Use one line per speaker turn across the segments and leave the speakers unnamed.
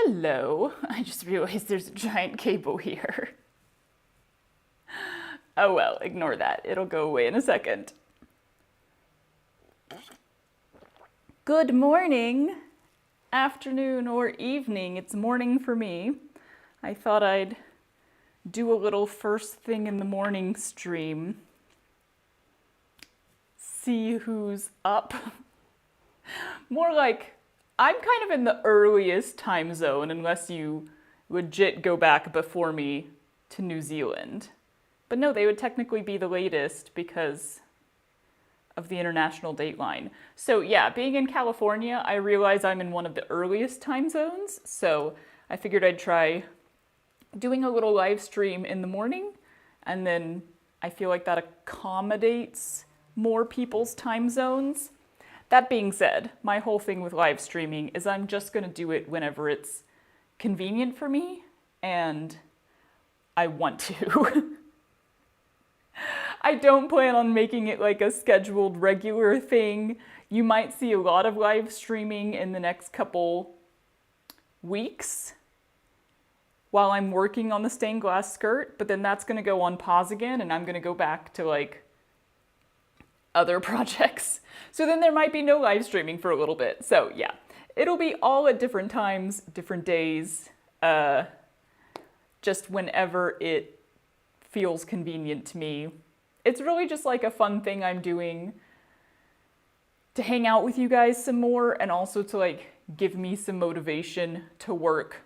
Hello. I just realized there's a giant cable here. Oh well, ignore that. It'll go away in a second. Good morning, afternoon, or evening. It's morning for me. I thought I'd do a little first thing in the morning stream. See who's up. More like, I'm kind of in the earliest time zone unless you legit go back before me to New Zealand. But no, they would technically be the latest because of the international dateline. So yeah, being in California, I realize I'm in one of the earliest time zones. So I figured I'd try doing a little live stream in the morning, and then I feel like that accommodates more people's time zones. That being said, my whole thing with live streaming is I'm just gonna do it whenever it's convenient for me and I want to. I don't plan on making it like a scheduled regular thing. You might see a lot of live streaming in the next couple weeks while I'm working on the stained glass skirt, but then that's gonna go on pause again and I'm gonna go back to like other projects. So then there might be no live streaming for a little bit. So yeah, it'll be all at different times, different days, just whenever it feels convenient to me. It's really just like a fun thing I'm doing to hang out with you guys some more and also to like give me some motivation to work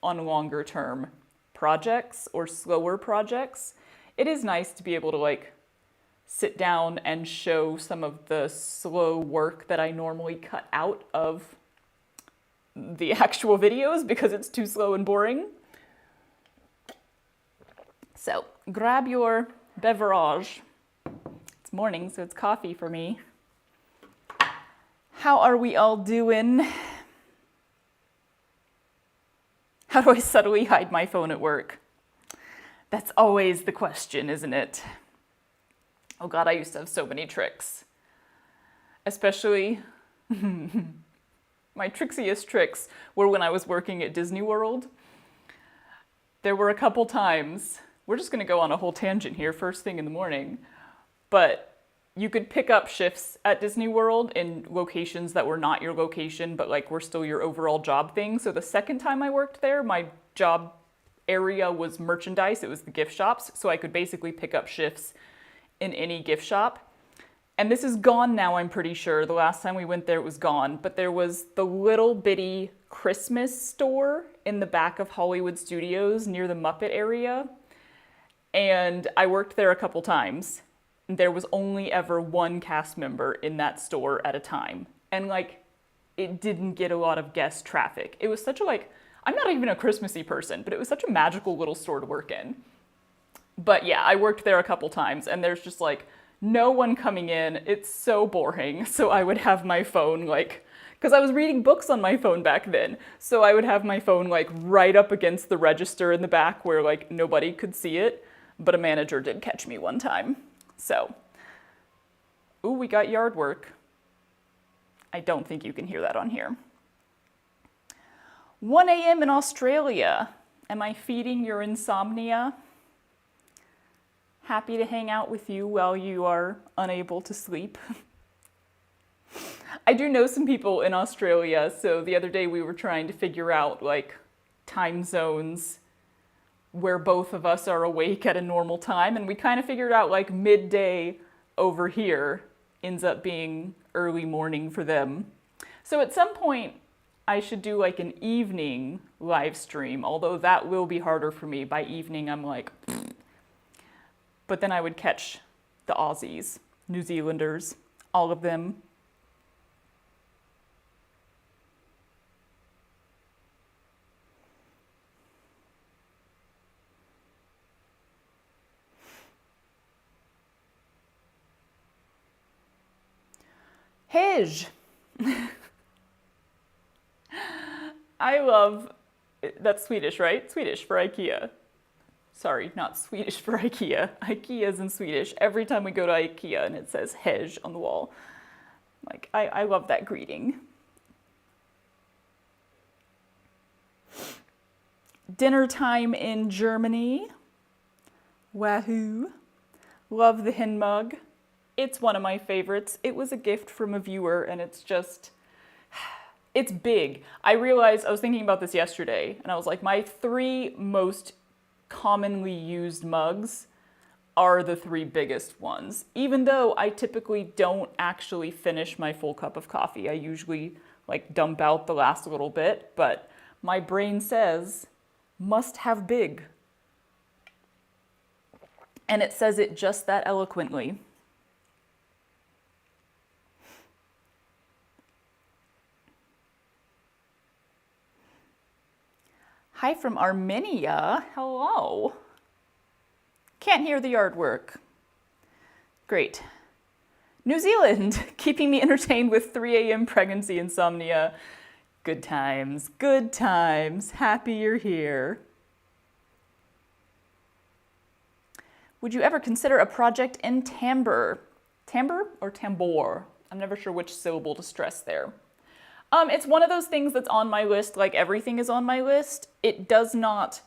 on longer term projects or slower projects. It is nice to be able to like sit down and show some of the slow work that I normally cut out of the actual videos because it's too slow and boring. So grab your beverage. It's morning, so it's coffee for me. How are we all doing? How do I subtly hide my phone at work? That's always the question, isn't it? Oh God, I used to have so many tricks. Especially, my trixiest tricks were when I was working at Disney World. There were a couple times, we're just gonna go on a whole tangent here first thing in the morning, but you could pick up shifts at Disney World in locations that were not your location, but like were still your overall job thing. So the second time I worked there, my job area was merchandise, it was the gift shops, so I could basically pick up shifts in any gift shop. And this is gone now, I'm pretty sure. The last time we went there, it was gone. But there was the little bitty Christmas store in the back of Hollywood Studios near the Muppet area. And I worked there a couple times. There was only ever one cast member in that store at a time. And like, it didn't get a lot of guest traffic. It was such a like, I'm not even a Christmassy person, but it was such a magical little store to work in. But yeah, I worked there a couple times and there's just like no one coming in. It's so boring. So I would have my phone like, because I was reading books on my phone back then. So I would have my phone like right up against the register in the back where like nobody could see it. But a manager did catch me one time. So, ooh, we got yard work. I don't think you can hear that on here. 1 a.m. in Australia. Am I feeding your insomnia? Happy to hang out with you while you are unable to sleep. I do know some people in Australia, so the other day we were trying to figure out like time zones where both of us are awake at a normal time, and we kind of figured out like midday over here ends up being early morning for them. So at some point I should do like an evening live stream, although that will be harder for me. By evening I'm like, but then I would catch the Aussies, New Zealanders, all of them. Hej! I love, that's Swedish, right? Swedish for IKEA. Sorry, not Swedish for IKEA. IKEA is in Swedish. Every time we go to IKEA and it says Hej on the wall. Like, I love that greeting. Dinner time in Germany. Wahoo. Love the hin mug. It's one of my favorites. It was a gift from a viewer and it's just, it's big. I realized, I was thinking about this yesterday and I was like, my 3 most commonly used mugs are the 3 biggest ones. Even though I typically don't actually finish my full cup of coffee. I usually like dump out the last little bit, but my brain says, must have big. And it says it just that eloquently. Hi from Armenia. Hello. Can't hear the yard work. Great. New Zealand, keeping me entertained with 3 a.m. pregnancy insomnia. Good times, good times. Happy you're here. Would you ever consider a project in timbre? Timbre or tambour? I'm never sure which syllable to stress there. It's one of those things that's on my list, like everything is on my list. It does not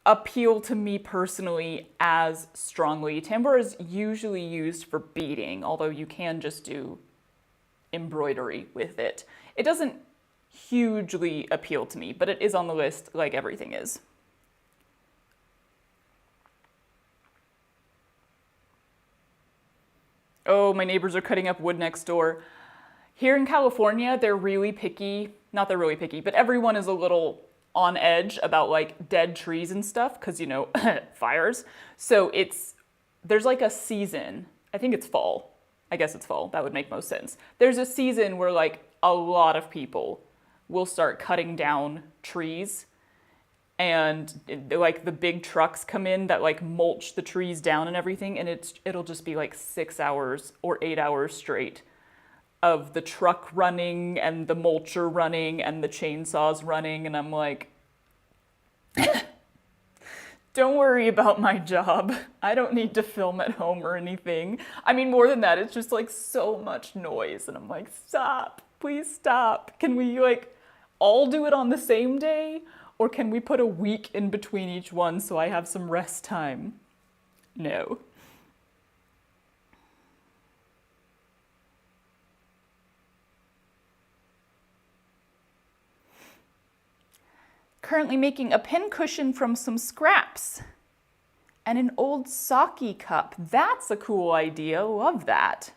appeal to me personally as strongly. Tambour is usually used for beading, although you can just do embroidery with it. It doesn't hugely appeal to me, but it is on the list like everything is. Oh, my neighbors are cutting up wood next door. Here in California, they're really picky. Not they're really picky, but everyone is a little on edge about like dead trees and stuff because, you know, fires. So there's like a season. I think it's fall. I guess it's fall. That would make most sense. There's a season where like a lot of people will start cutting down trees and like the big trucks come in that like mulch the trees down and everything. And it'll just be like 6 hours or 8 hours straight of the truck running and the mulcher running and the chainsaws running. And I'm like, don't worry about my job. I don't need to film at home or anything. I mean, more than that, it's just like so much noise. And I'm like, stop, please stop. Can we like all do it on the same day? Or can we put a week in between each one so I have some rest time? No. Currently making a pincushion from some scraps and an old sake cup. That's a cool idea. Love that.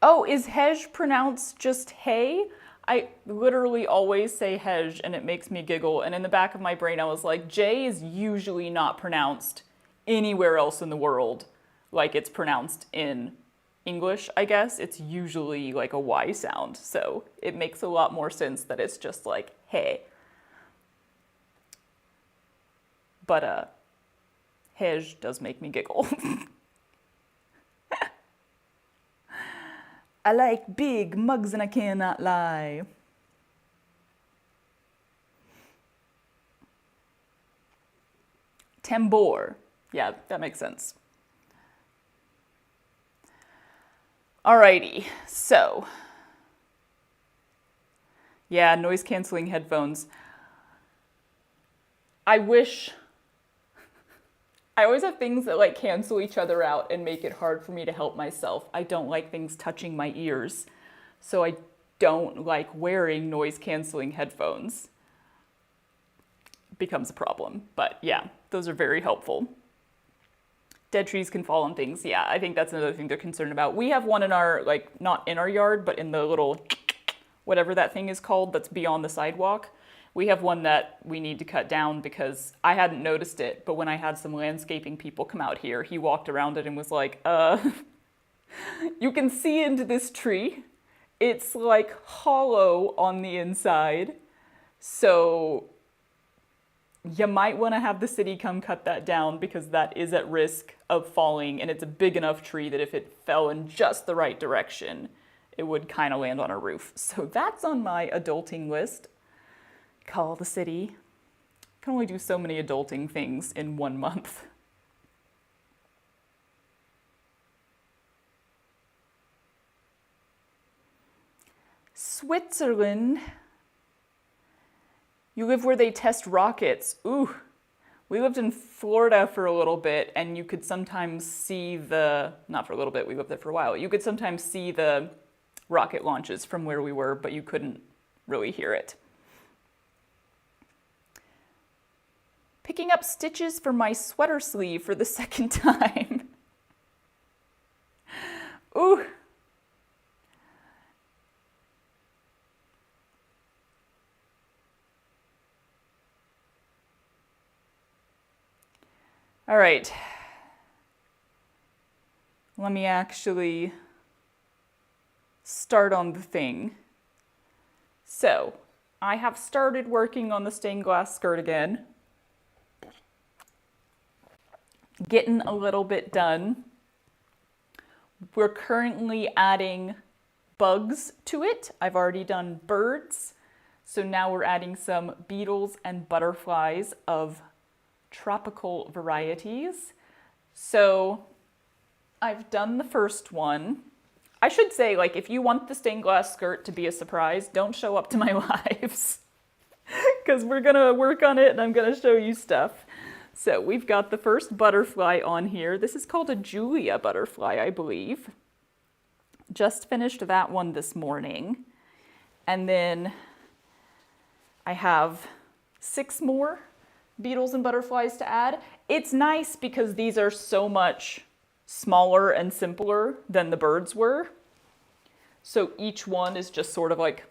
Oh, is hej pronounced just hey? I literally always say hej and it makes me giggle. And in the back of my brain, I was like, J is usually not pronounced anywhere else in the world like it's pronounced in English, I guess. It's usually like a Y sound. So it makes a lot more sense that it's just like, hey. But hej does make me giggle. I like big mugs and I cannot lie. Tambour. Yeah, that makes sense. Alrighty, so. Yeah, noise canceling headphones. I always have things that like cancel each other out and make it hard for me to help myself. I don't like things touching my ears, so I don't like wearing noise canceling headphones. It becomes a problem, but yeah, those are very helpful. Dead trees can fall on things. Yeah, I think that's another thing they're concerned about. We have one in our, like, not in our yard, but in the little, whatever that thing is called that's beyond the sidewalk. We have one that we need to cut down because I hadn't noticed it, but when I had some landscaping people come out here, he walked around it and was like, you can see into this tree. It's like hollow on the inside. So you might want to have the city come cut that down because that is at risk of falling, and it's a big enough tree that if it fell in just the right direction, it would kind of land on our roof. So that's on my adulting list. Call the city. Can only do so many adulting things in 1 month. Switzerland. You live where they test rockets. Ooh. We lived in Florida for a little bit, and you could sometimes see not for a little bit, we lived there for a while. You could sometimes see the rocket launches from where we were, but you couldn't really hear it. Picking up stitches for my sweater sleeve for the second time. Ooh. All right. Let me actually start on the thing. So, I have started working on the stained glass skirt again. Getting a little bit done. We're currently adding bugs to it. I've already done birds. So now we're adding some beetles and butterflies of tropical varieties. So I've done the first one. I should say, like, if you want the stained glass skirt to be a surprise, don't show up to my lives. Because we're gonna work on it and I'm gonna show you stuff. So we've got the first butterfly on here. This is called a Julia butterfly, I believe. Just finished that one this morning. And then I have 6 more beetles and butterflies to add. It's nice because these are so much smaller and simpler than the birds were. So each one is just sort of like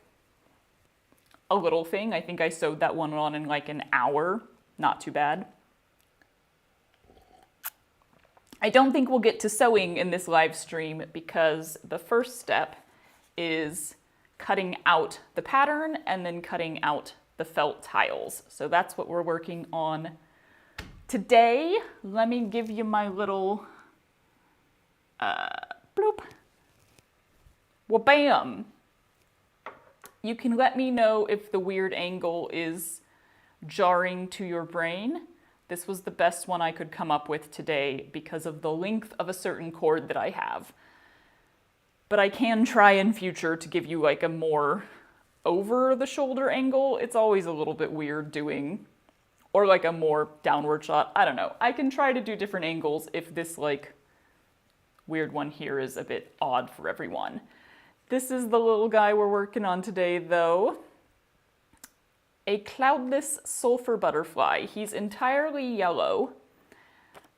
a little thing. I think I sewed that one on in like an hour. Not too bad. I don't think we'll get to sewing in this live stream because the first step is cutting out the pattern and then cutting out the felt tiles. So that's what we're working on today. Let me give you my little bloop. Well, bam. You can let me know if the weird angle is jarring to your brain. This was the best one I could come up with today because of the length of a certain cord that I have. But I can try in future to give you like a more over the shoulder angle. It's always a little bit weird doing, or like a more downward shot. I don't know. I can try to do different angles if this like weird one here is a bit odd for everyone. This is the little guy we're working on today though. A cloudless sulfur butterfly. He's entirely yellow.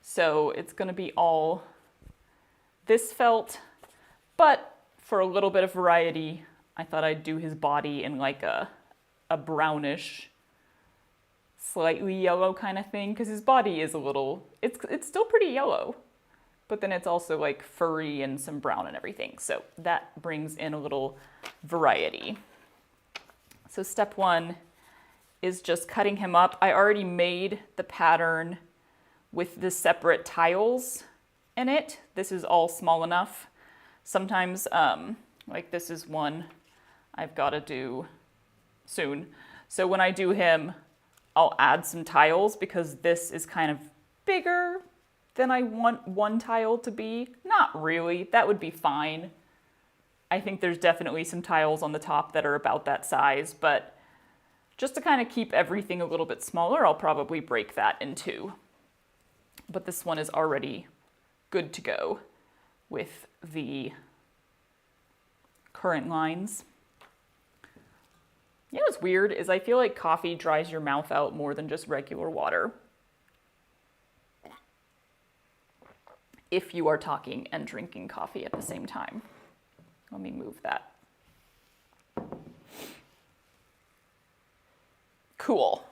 So it's gonna be all this felt, but for a little bit of variety, I thought I'd do his body in like a brownish, slightly yellow kind of thing, because his body is a little, it's still pretty yellow, but then it's also like furry and some brown and everything. So that brings in a little variety. So step 1 is just cutting him up. I already made the pattern with the separate tiles in it. This is all small enough. Sometimes, like this is one I've got to do soon. So when I do him, I'll add some tiles because this is kind of bigger than I want one tile to be. Not really, that would be fine. I think there's definitely some tiles on the top that are about that size, but just to kind of keep everything a little bit smaller, I'll probably break that in 2. But this one is already good to go with the current lines. You know what's weird is I feel like coffee dries your mouth out more than just regular water. If you are talking and drinking coffee at the same time. Let me move that. Cool.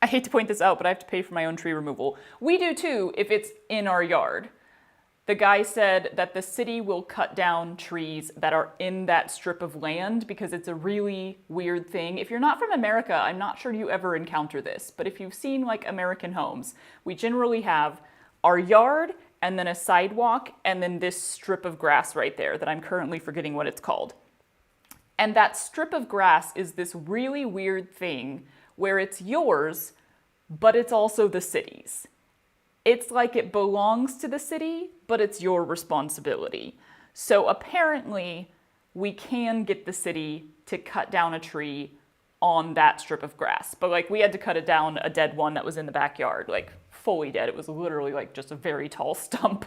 I hate to point this out, but I have to pay for my own tree removal. We do too if it's in our yard. The guy said that the city will cut down trees that are in that strip of land because it's a really weird thing. If you're not from America, I'm not sure you ever encounter this, but if you've seen like American homes, we generally have our yard and then a sidewalk and then this strip of grass right there that I'm currently forgetting what it's called. And that strip of grass is this really weird thing where it's yours, but it's also the city's. It's like it belongs to the city, but it's your responsibility. So apparently, we can get the city to cut down a tree on that strip of grass. But like we had to cut it down, a dead one that was in the backyard, like fully dead. It was literally like just a very tall stump.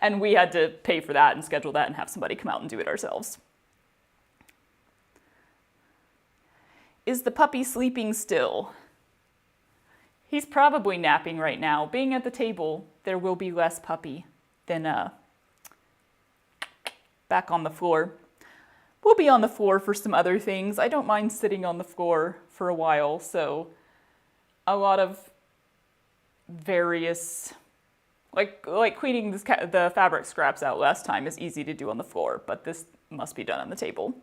And we had to pay for that and schedule that and have somebody come out and do it ourselves. Is the puppy sleeping still? He's probably napping right now. Being at the table, there will be less puppy than back on the floor. We'll be on the floor for some other things. I don't mind sitting on the floor for a while, so a lot of various, like cleaning the fabric scraps out last time is easy to do on the floor, but this must be done on the table.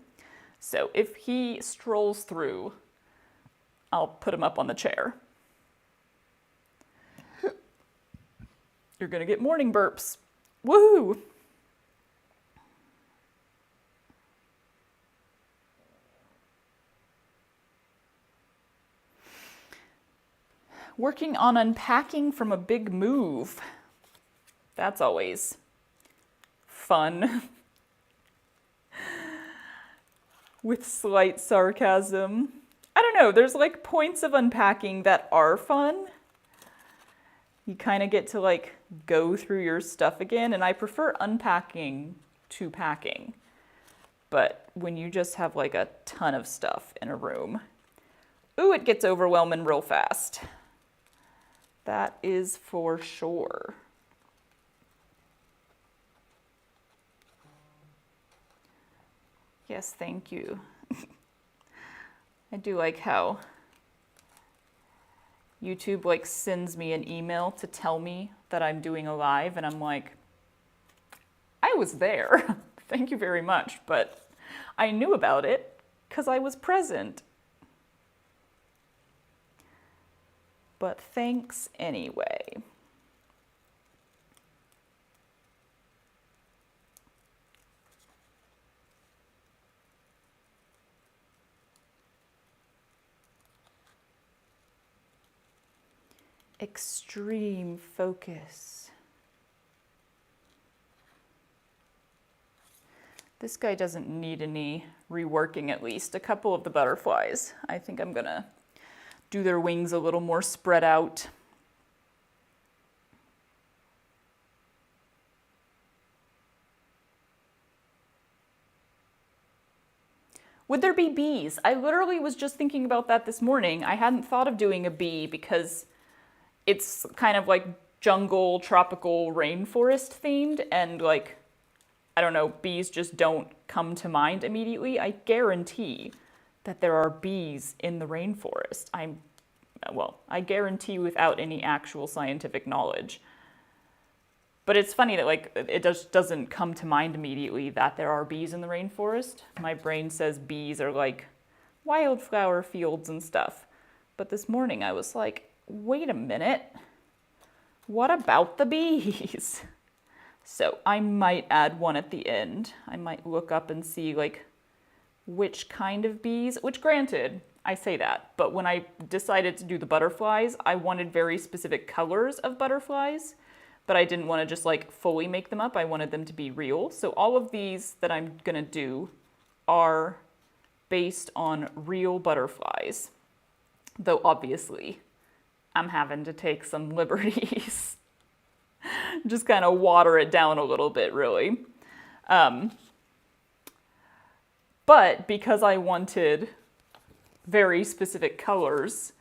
So if he strolls through, I'll put him up on the chair. You're gonna get morning burps. Woohoo! Working on unpacking from a big move. That's always fun. With slight sarcasm. I don't know, there's like points of unpacking that are fun. You kind of get to like go through your stuff again, and I prefer unpacking to packing. But when you just have like a ton of stuff in a room, ooh, it gets overwhelming real fast. That is for sure. Yes, thank you. I do like how YouTube like sends me an email to tell me that I'm doing a live, and I'm like, I was there. Thank you very much, but I knew about it because I was present. But thanks anyway. Extreme focus. This guy doesn't need any reworking, at least. A couple of the butterflies. I think I'm gonna do their wings a little more spread out. Would there be bees? I literally was just thinking about that this morning. I hadn't thought of doing a bee because it's kind of like jungle, tropical, rainforest themed, and like, I don't know, bees just don't come to mind immediately. I guarantee that there are bees in the rainforest. I guarantee without any actual scientific knowledge. But it's funny that like it just doesn't come to mind immediately that there are bees in the rainforest. My brain says bees are like wildflower fields and stuff. But this morning I was like, wait a minute, what about the bees? So I might add one at the end. I might look up and see like which kind of bees, which granted, I say that, but when I decided to do the butterflies, I wanted very specific colors of butterflies, but I didn't want to just like fully make them up. I wanted them to be real. So all of these that I'm gonna do are based on real butterflies, though obviously I'm having to take some liberties. Just kind of water it down a little bit, really. But because I wanted very specific colors,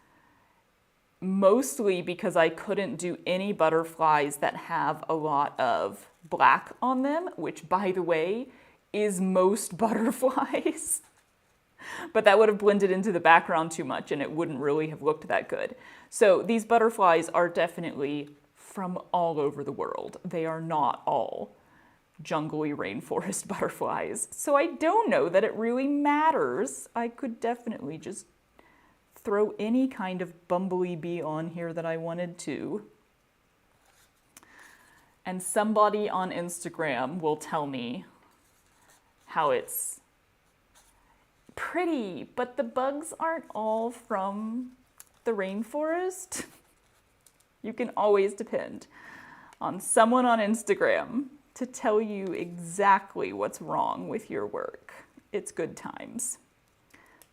mostly because I couldn't do any butterflies that have a lot of black on them, which by the way, is most butterflies. But that would have blended into the background too much and it wouldn't really have looked that good. So these butterflies are definitely from all over the world. They are not all jungly rainforest butterflies. So I don't know that it really matters. I could definitely just throw any kind of bumblebee bee on here that I wanted to. And somebody on Instagram will tell me how it's pretty, but the bugs aren't all from the rainforest. You can always depend on someone on Instagram to tell you exactly what's wrong with your work. It's good times.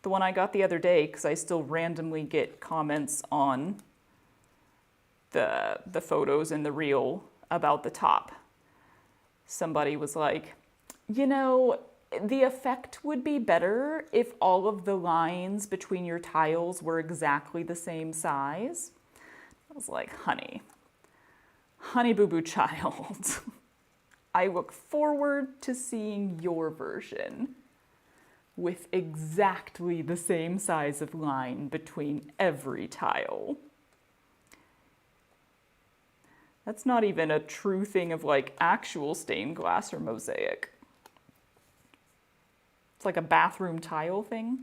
The one I got the other day, because I still randomly get comments on the photos in the reel about the top. Somebody was like, you know, the effect would be better if all of the lines between your tiles were exactly the same size. I was like, honey boo boo child, I look forward to seeing your version with exactly the same size of line between every tile. That's not even a true thing of like actual stained glass or mosaic. It's like a bathroom tile thing.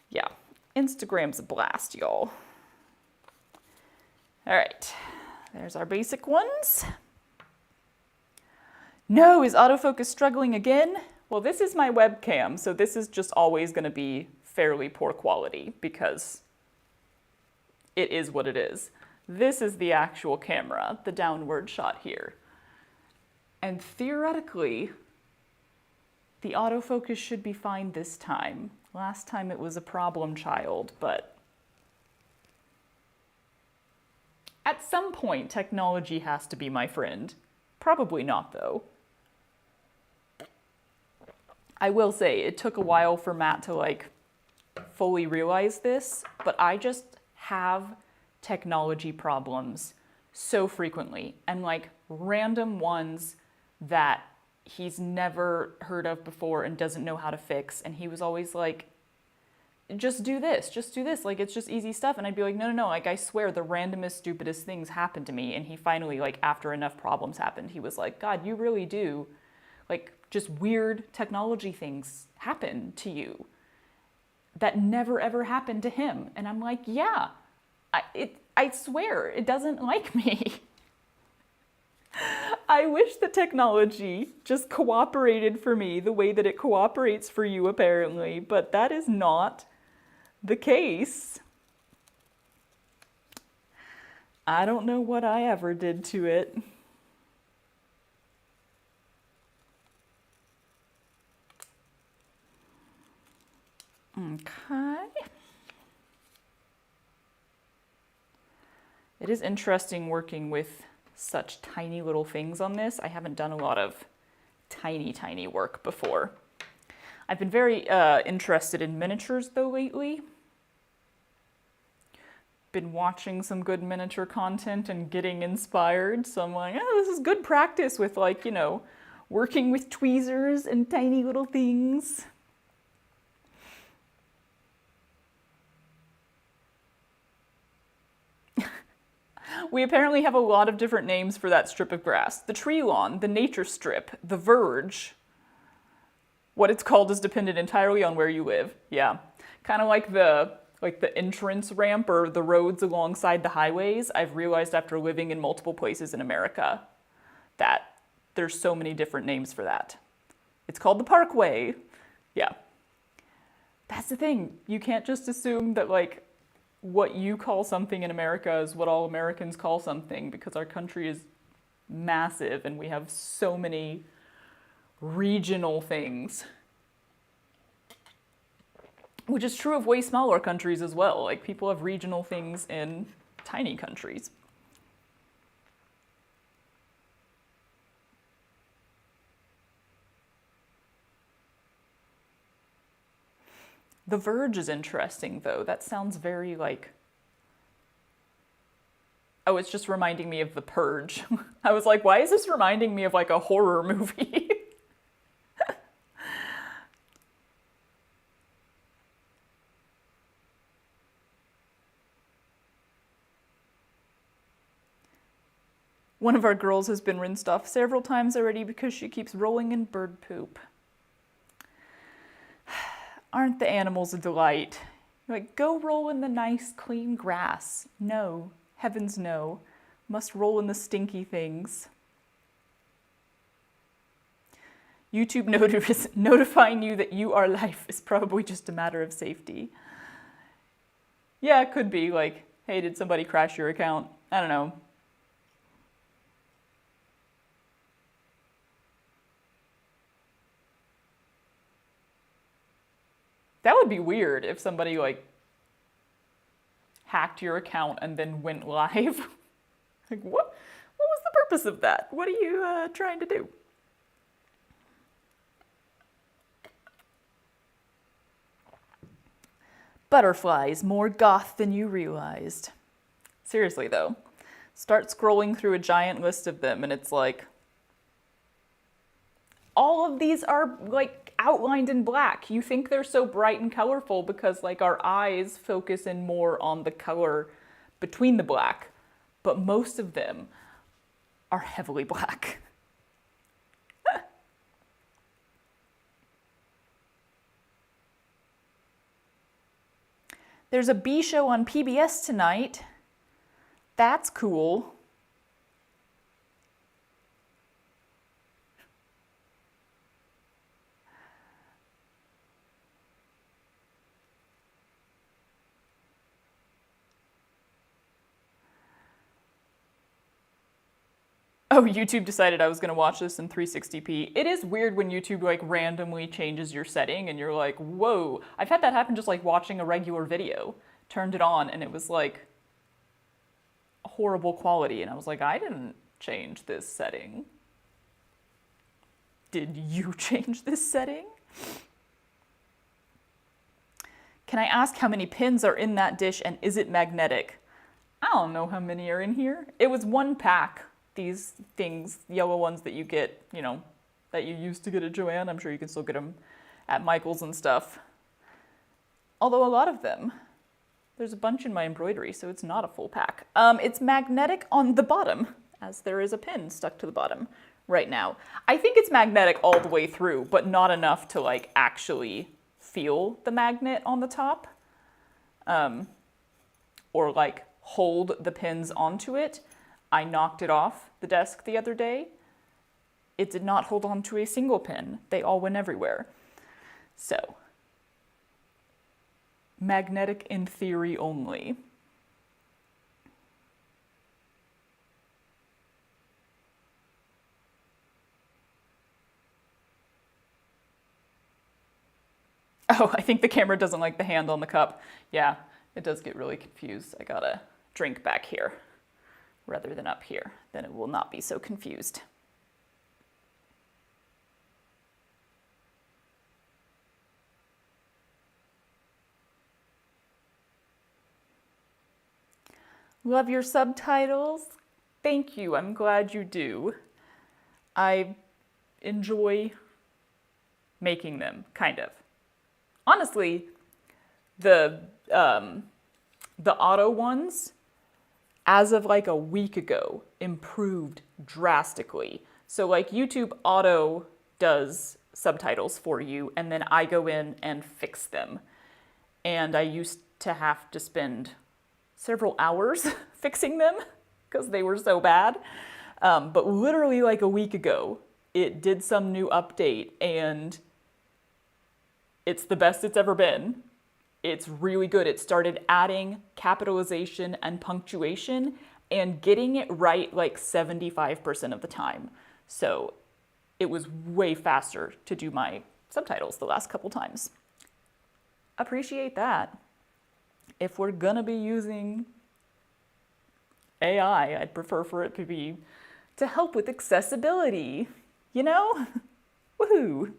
Yeah, Instagram's a blast, y'all. All right, there's our basic ones. No, is autofocus struggling again? Well, this is my webcam, so this is just always going to be fairly poor quality because it is what it is. This is the actual camera, the downward shot here. And theoretically, the autofocus should be fine this time. Last time it was a problem child, but at some point technology has to be my friend. Probably not though. I will say it took a while for Matt to like fully realize this, but I just have technology problems so frequently, and like random ones that he's never heard of before and doesn't know how to fix. And he was always like, just do this, like it's just easy stuff. And I'd be like, no, like I swear the randomest, stupidest things happen to me. And he finally, like after enough problems happened, he was like, God, you really do, like just weird technology things happen to you that never ever happened to him. And I'm like, yeah, I swear it doesn't like me. I wish the technology just cooperated for me the way that it cooperates for you apparently, but that is not the case. I don't know what I ever did to it. Okay. It is interesting working with such tiny little things on this. I haven't done a lot of tiny work before. I've been very interested in miniatures though lately. Been watching some good miniature content and getting inspired. So I'm like, oh, this is good practice with like, you know, working with tweezers and tiny little things. We apparently have a lot of different names for that strip of grass. The tree lawn, the nature strip, the verge. What it's called is dependent entirely on where you live. Yeah, kind of like the entrance ramp or the roads alongside the highways. I've realized after living in multiple places in America that there's so many different names for that. It's called the parkway. Yeah. That's the thing. You can't just assume that like what you call something in America is what all Americans call something, because our country is massive and we have so many regional things. Which is true of way smaller countries as well. Like people have regional things in tiny countries. The verge is interesting though. That sounds very like, oh, it's just reminding me of The Purge. I was like, why is this reminding me of like a horror movie? One of our girls has been rinsed off several times already because she keeps rolling in bird poop. Aren't the animals a delight? You're like, go roll in the nice, clean grass. No, heavens no. Must roll in the stinky things. YouTube notifying you that you are life is probably just a matter of safety. Yeah, it could be like, hey, did somebody crash your account? I don't know. That would be weird if somebody like hacked your account and then went live. Like, what was the purpose of that? What are you trying to do? Butterflies, more goth than you realized. Seriously though, start scrolling through a giant list of them and it's like, all of these are like outlined in black. You think they're so bright and colorful because like our eyes focus in more on the color between the black, but most of them are heavily black. There's a bee show on PBS tonight. That's cool. Oh, YouTube decided I was gonna watch this in 360p. It is weird when YouTube like randomly changes your setting and you're like, whoa. I've had that happen just like watching a regular video. Turned it on and it was like horrible quality and I was like, I didn't change this setting. Did you change this setting? Can I ask how many pins are in that dish and is it magnetic? I don't know how many are in here. It was one pack. These things, yellow ones that you get, you know, that you used to get at Joann. I'm sure you can still get them at Michael's and stuff. Although a lot of them, there's a bunch in my embroidery, so it's not a full pack. It's magnetic on the bottom, as there is a pin stuck to the bottom right now. I think it's magnetic all the way through, but not enough to like actually feel the magnet on the top, or like hold the pins onto it. I knocked it off the desk the other day. It did not hold on to a single pin. They all went everywhere. So, magnetic in theory only. Oh, I think the camera doesn't like the hand on the cup. Yeah, it does get really confused. I gotta drink back here rather than up here. Then it will not be so confused. Love your subtitles. Thank you. I'm glad you do. I enjoy making them, kind of. Honestly, the auto ones, as of like a week ago, improved drastically. So like YouTube auto does subtitles for you and then I go in and fix them. And I used to have to spend several hours fixing them because they were so bad. But literally like a week ago, it did some new update and it's the best it's ever been. It's really good. It started adding capitalization and punctuation and getting it right like 75% of the time. So it was way faster to do my subtitles the last couple times. Appreciate that. If we're gonna be using AI, I'd prefer for it to be to help with accessibility, you know? Woohoo!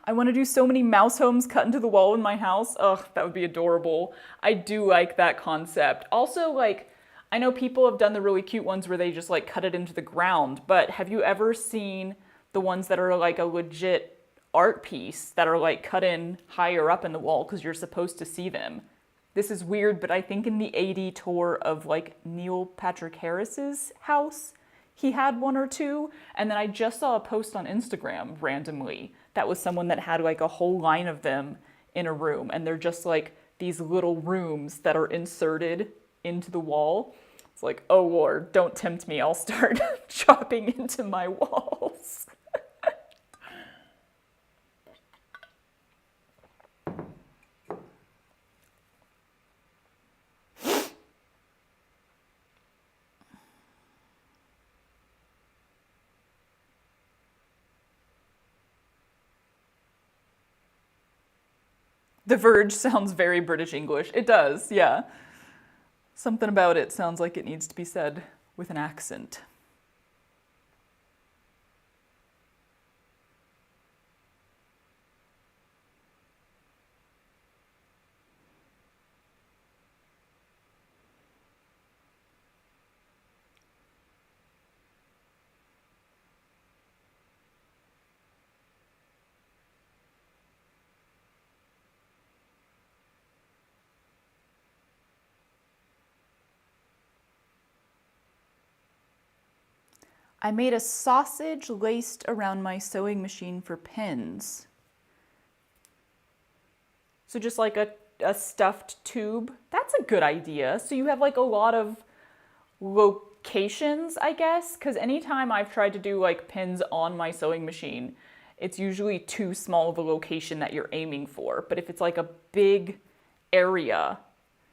I want to do so many mouse homes cut into the wall in my house. Ugh, that would be adorable. I do like that concept. Also, like, I know people have done the really cute ones where they just like cut it into the ground, but have you ever seen the ones that are like a legit art piece that are like cut in higher up in the wall because you're supposed to see them? This is weird, but I think in the AD tour of like Neil Patrick Harris's house, he had one or two, and then I just saw a post on Instagram randomly that was someone that had like a whole line of them in a room, and they're just like these little rooms that are inserted into the wall. It's like, oh Lord, don't tempt me, I'll start chopping into my walls. The verge sounds very British English. It does, yeah. Something about it sounds like it needs to be said with an accent. I made a sausage laced around my sewing machine for pins. So just like a stuffed tube. That's a good idea. So you have like a lot of locations, I guess, because anytime I've tried to do like pins on my sewing machine, it's usually too small of a location that you're aiming for. But if it's like a big area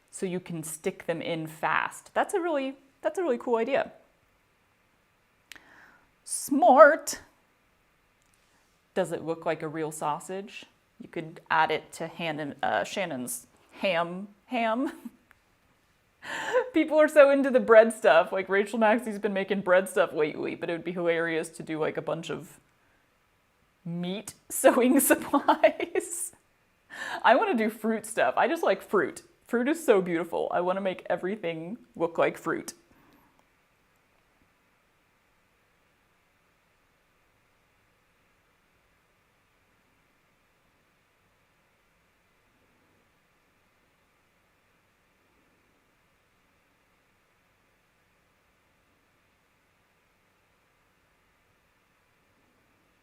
so you can stick them in fast, that's a really cool idea. Smart. Does it look like a real sausage? You could add it to Shannon's ham. People are so into the bread stuff. Like Rachel Maxey's been making bread stuff lately, but it would be hilarious to do like a bunch of meat sewing supplies. I want to do fruit stuff. I just like fruit. Fruit is so beautiful. I want to make everything look like fruit.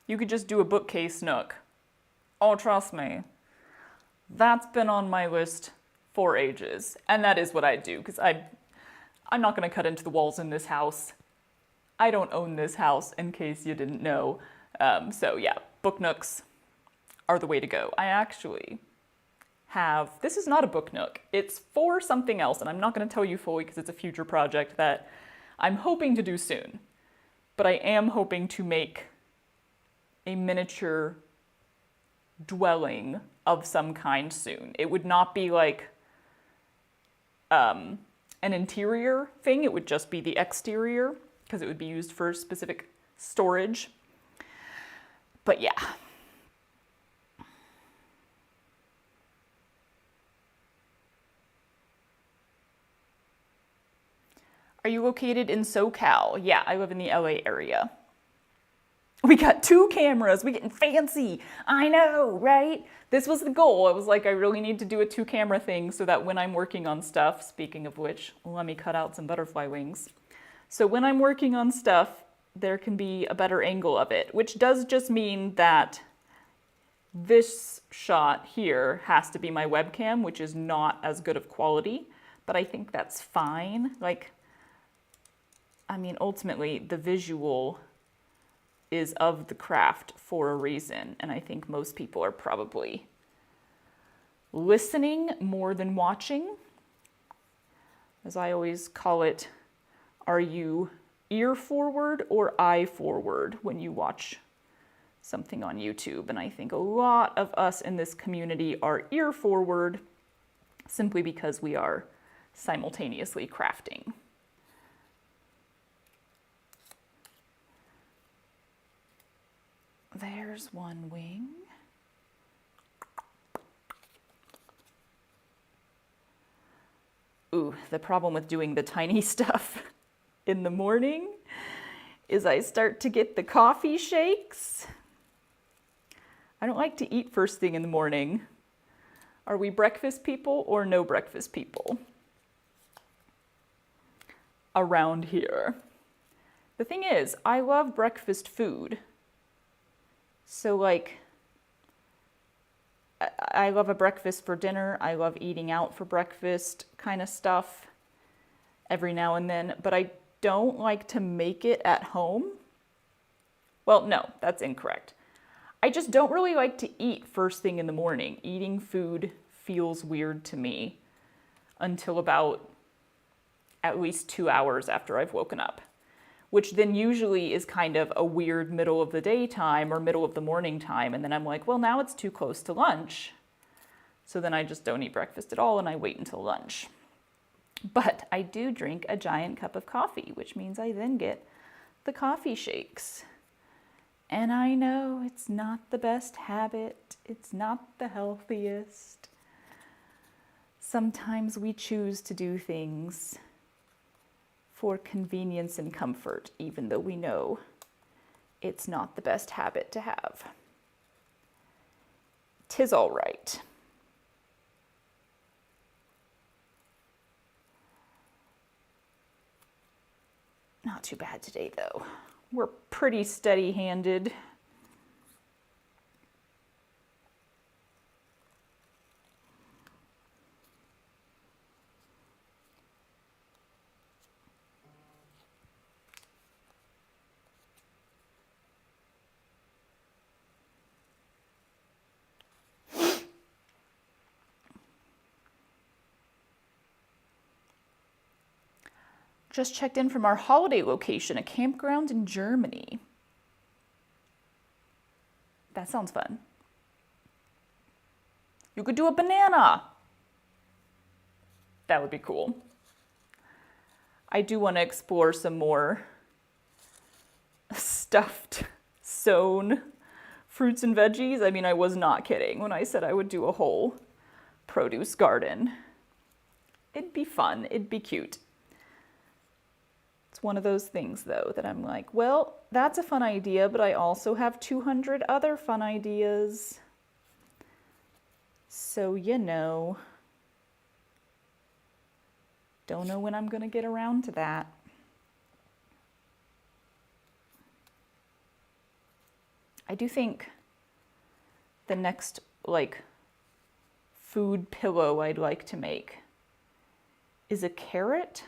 You could just do a bookcase nook. Oh, trust me. That's been on my list for ages. And that is what I do, because I'm not going to cut into the walls in this house. I don't own this house, in case you didn't know. So yeah, book nooks are the way to go. I actually have, this is not a book nook. It's for something else, and I'm not going to tell you fully because it's a future project that I'm hoping to do soon. But I am hoping to make a miniature dwelling of some kind soon. It would not be like an interior thing, it would just be the exterior because it would be used for specific storage. But yeah. Are you located in SoCal? Yeah, I live in the LA area. We got 2 cameras, we getting fancy. I know, right? This was the goal. I was like, I really need to do a 2-camera thing so that when I'm working on stuff, speaking of which, let me cut out some butterfly wings. So when I'm working on stuff, there can be a better angle of it, which does just mean that this shot here has to be my webcam, which is not as good of quality, but I think that's fine. Like, I mean, ultimately, the visual is of the craft for a reason, and I think most people are probably listening more than watching. As I always call it, are you ear forward or eye forward when you watch something on YouTube? And I think a lot of us in this community are ear forward simply because we are simultaneously crafting. There's one wing. Ooh, the problem with doing the tiny stuff in the morning is I start to get the coffee shakes. I don't like to eat first thing in the morning. Are we breakfast people or no breakfast people around here? The thing is, I love breakfast food. So like, I love a breakfast for dinner. I love eating out for breakfast kind of stuff every now and then, but I don't like to make it at home. Well, no, that's incorrect. I just don't really like to eat first thing in the morning. Eating food feels weird to me until about at least 2 hours after I've woken up, which then usually is kind of a weird middle of the day time or middle of the morning time. And then I'm like, well, now it's too close to lunch. So then I just don't eat breakfast at all and I wait until lunch. But I do drink a giant cup of coffee, which means I then get the coffee shakes. And I know it's not the best habit. It's not the healthiest. Sometimes we choose to do things for convenience and comfort, even though we know it's not the best habit to have. 'Tis all right. Not too bad today, though. We're pretty steady-handed. Just checked in from our holiday location, a campground in Germany. That sounds fun. You could do a banana. That would be cool. I do want to explore some more stuffed, sewn fruits and veggies. I mean, I was not kidding when I said I would do a whole produce garden. It'd be fun. It'd be cute. It's one of those things, though, that I'm like, well, that's a fun idea, but I also have 200 other fun ideas. So, you know, don't know when I'm going to get around to that. I do think the next, like, food pillow I'd like to make is a carrot.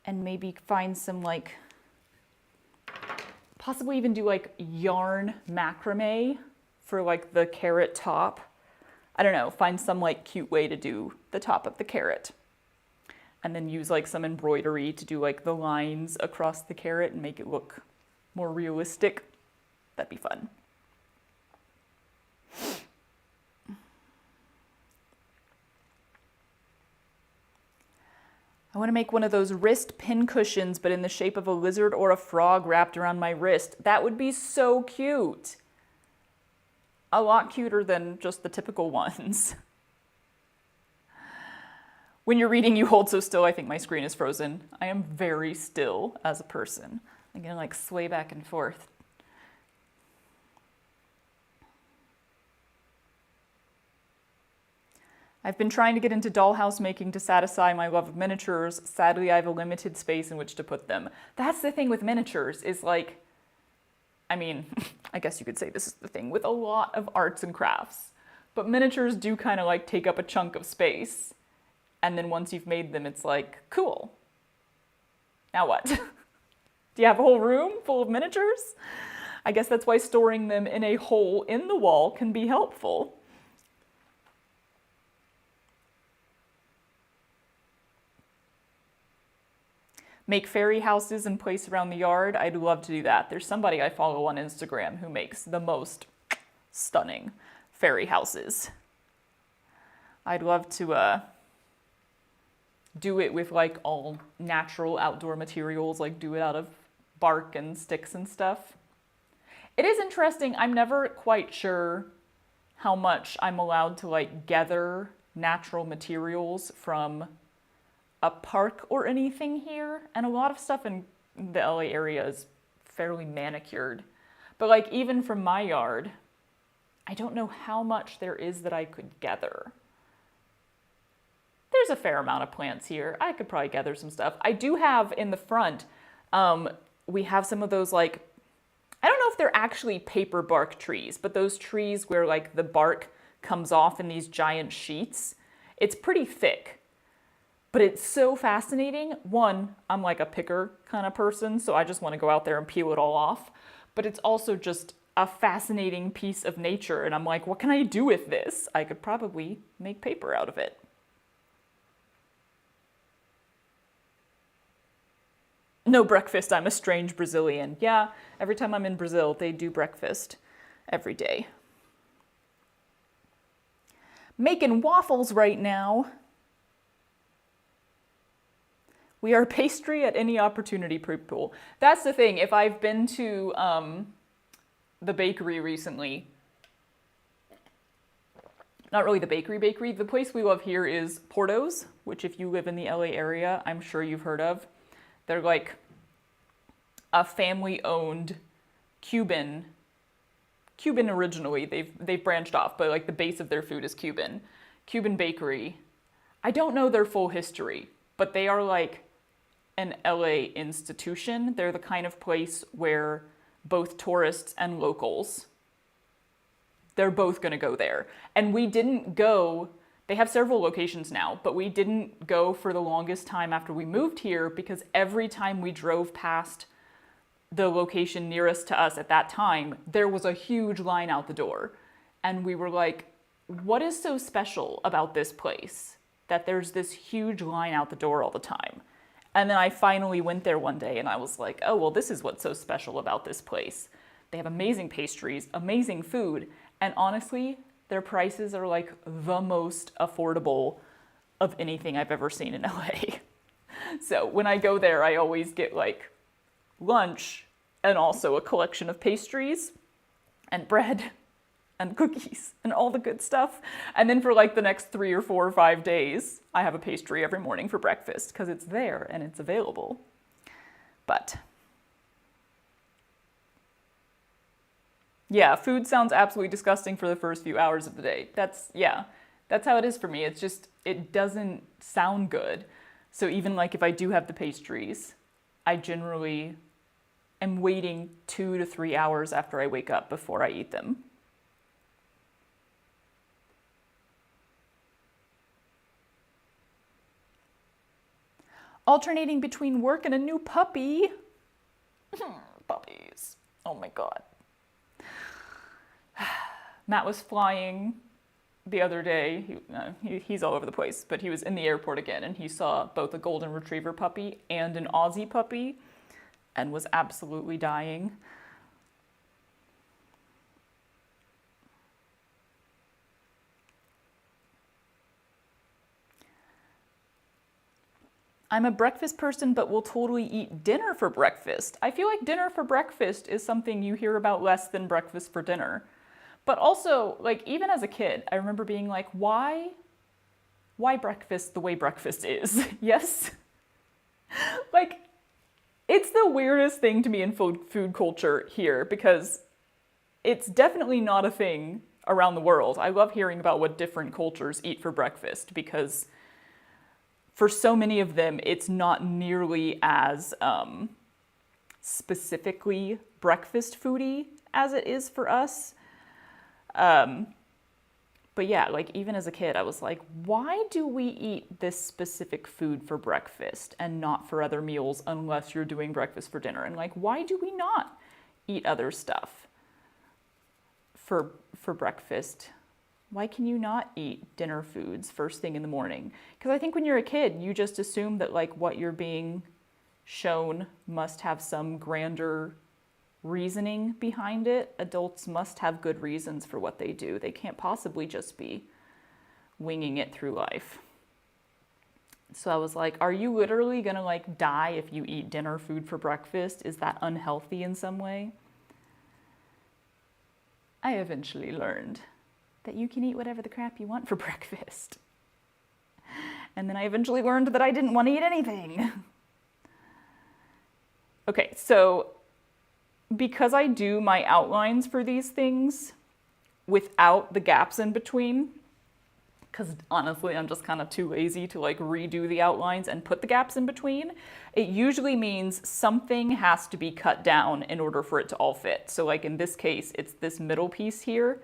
And maybe find some, like, possibly even do like yarn macrame for like the carrot top. I don't know, find some like cute way to do the top of the carrot. And then use like some embroidery to do like the lines across the carrot and make it look more realistic. That'd be fun. I want to make one of those wrist pin cushions, but in the shape of a lizard or a frog wrapped around my wrist. That would be so cute. A lot cuter than just the typical ones. When you're reading, you hold so still. I think my screen is frozen. I am very still as a person. I'm gonna like sway back and forth. I've been trying to get into dollhouse making to satisfy my love of miniatures. Sadly, I have a limited space in which to put them. That's the thing with miniatures, is like, I mean, I guess you could say this is the thing with a lot of arts and crafts, but miniatures do kind of like take up a chunk of space. And then once you've made them, it's like, cool. Now what? Do you have a whole room full of miniatures? I guess that's why storing them in a hole in the wall can be helpful. Make fairy houses and place around the yard. I'd love to do that. There's somebody I follow on Instagram who makes the most stunning fairy houses. I'd love to do it with like all natural outdoor materials, like do it out of bark and sticks and stuff. It is interesting. I'm never quite sure how much I'm allowed to like gather natural materials from a park or anything here, and a lot of stuff in the LA area is fairly manicured. But like even from my yard, I don't know how much there is that I could gather. There's a fair amount of plants here. I could probably gather some stuff. I do have in the front, we have some of those like, I don't know if they're actually paper bark trees, but those trees where like the bark comes off in these giant sheets. It's pretty thick. But it's so fascinating. One, I'm like a picker kind of person, so I just want to go out there and peel it all off. But it's also just a fascinating piece of nature, and I'm like, what can I do with this? I could probably make paper out of it. No breakfast, I'm a strange Brazilian. Yeah, every time I'm in Brazil, they do breakfast every day. making waffles right now. We are pastry at any opportunity, people. That's the thing. If I've been to the bakery recently, not really the bakery, the place we love here is Porto's, which if you live in the LA area, I'm sure you've heard of. They're like a family-owned Cuban originally. They've branched off, but like the base of their food is Cuban bakery. I don't know their full history, but they are like an LA institution. They're the kind of place where both tourists and locals, they're both going to go there. And we didn't go, they have several locations now, but we didn't go for the longest time after we moved here because every time we drove past the location nearest to us at that time, there was a huge line out the door. And we were like, what is so special about this place that there's this huge line out the door all the time? And then I finally went there one day and I was like, oh, well, this is what's so special about this place. They have amazing pastries, amazing food, and honestly, their prices are like the most affordable of anything I've ever seen in LA. So when I go there, I always get like lunch and also a collection of pastries and bread and cookies and all the good stuff. And then for like the next 3 or 4 or 5 days, I have a pastry every morning for breakfast because it's there and it's available. But yeah, food sounds absolutely disgusting for the first few hours of the day. That's how it is for me. It's just, it doesn't sound good. So even like if I do have the pastries, I generally am waiting 2 to 3 hours after I wake up before I eat them. Alternating between work and a new puppy. Puppies. Oh my God. Matt was flying the other day. He's all over the place, but he was in the airport again and he saw both a golden retriever puppy and an Aussie puppy and was absolutely dying. I'm a breakfast person, but will totally eat dinner for breakfast. I feel like dinner for breakfast is something you hear about less than breakfast for dinner. But also, like, even as a kid, I remember being like, why breakfast the way breakfast is? Yes? Like, it's the weirdest thing to me in food culture here because it's definitely not a thing around the world. I love hearing about what different cultures eat for breakfast because for so many of them, it's not nearly as specifically breakfast foody as it is for us. But yeah, like even as a kid, I was like, why do we eat this specific food for breakfast and not for other meals unless you're doing breakfast for dinner? And like, why do we not eat other stuff for breakfast? Why can you not eat dinner foods first thing in the morning? Because I think when you're a kid, you just assume that like what you're being shown must have some grander reasoning behind it. Adults must have good reasons for what they do. They can't possibly just be winging it through life. So I was like, are you literally gonna like die if you eat dinner food for breakfast? Is that unhealthy in some way? I eventually learned that you can eat whatever the crap you want for breakfast. And then I eventually learned that I didn't want to eat anything. Okay, so because I do my outlines for these things without the gaps in between, because honestly, I'm just kind of too lazy to like redo the outlines and put the gaps in between, it usually means something has to be cut down in order for it to all fit. So like in this case, it's this middle piece here.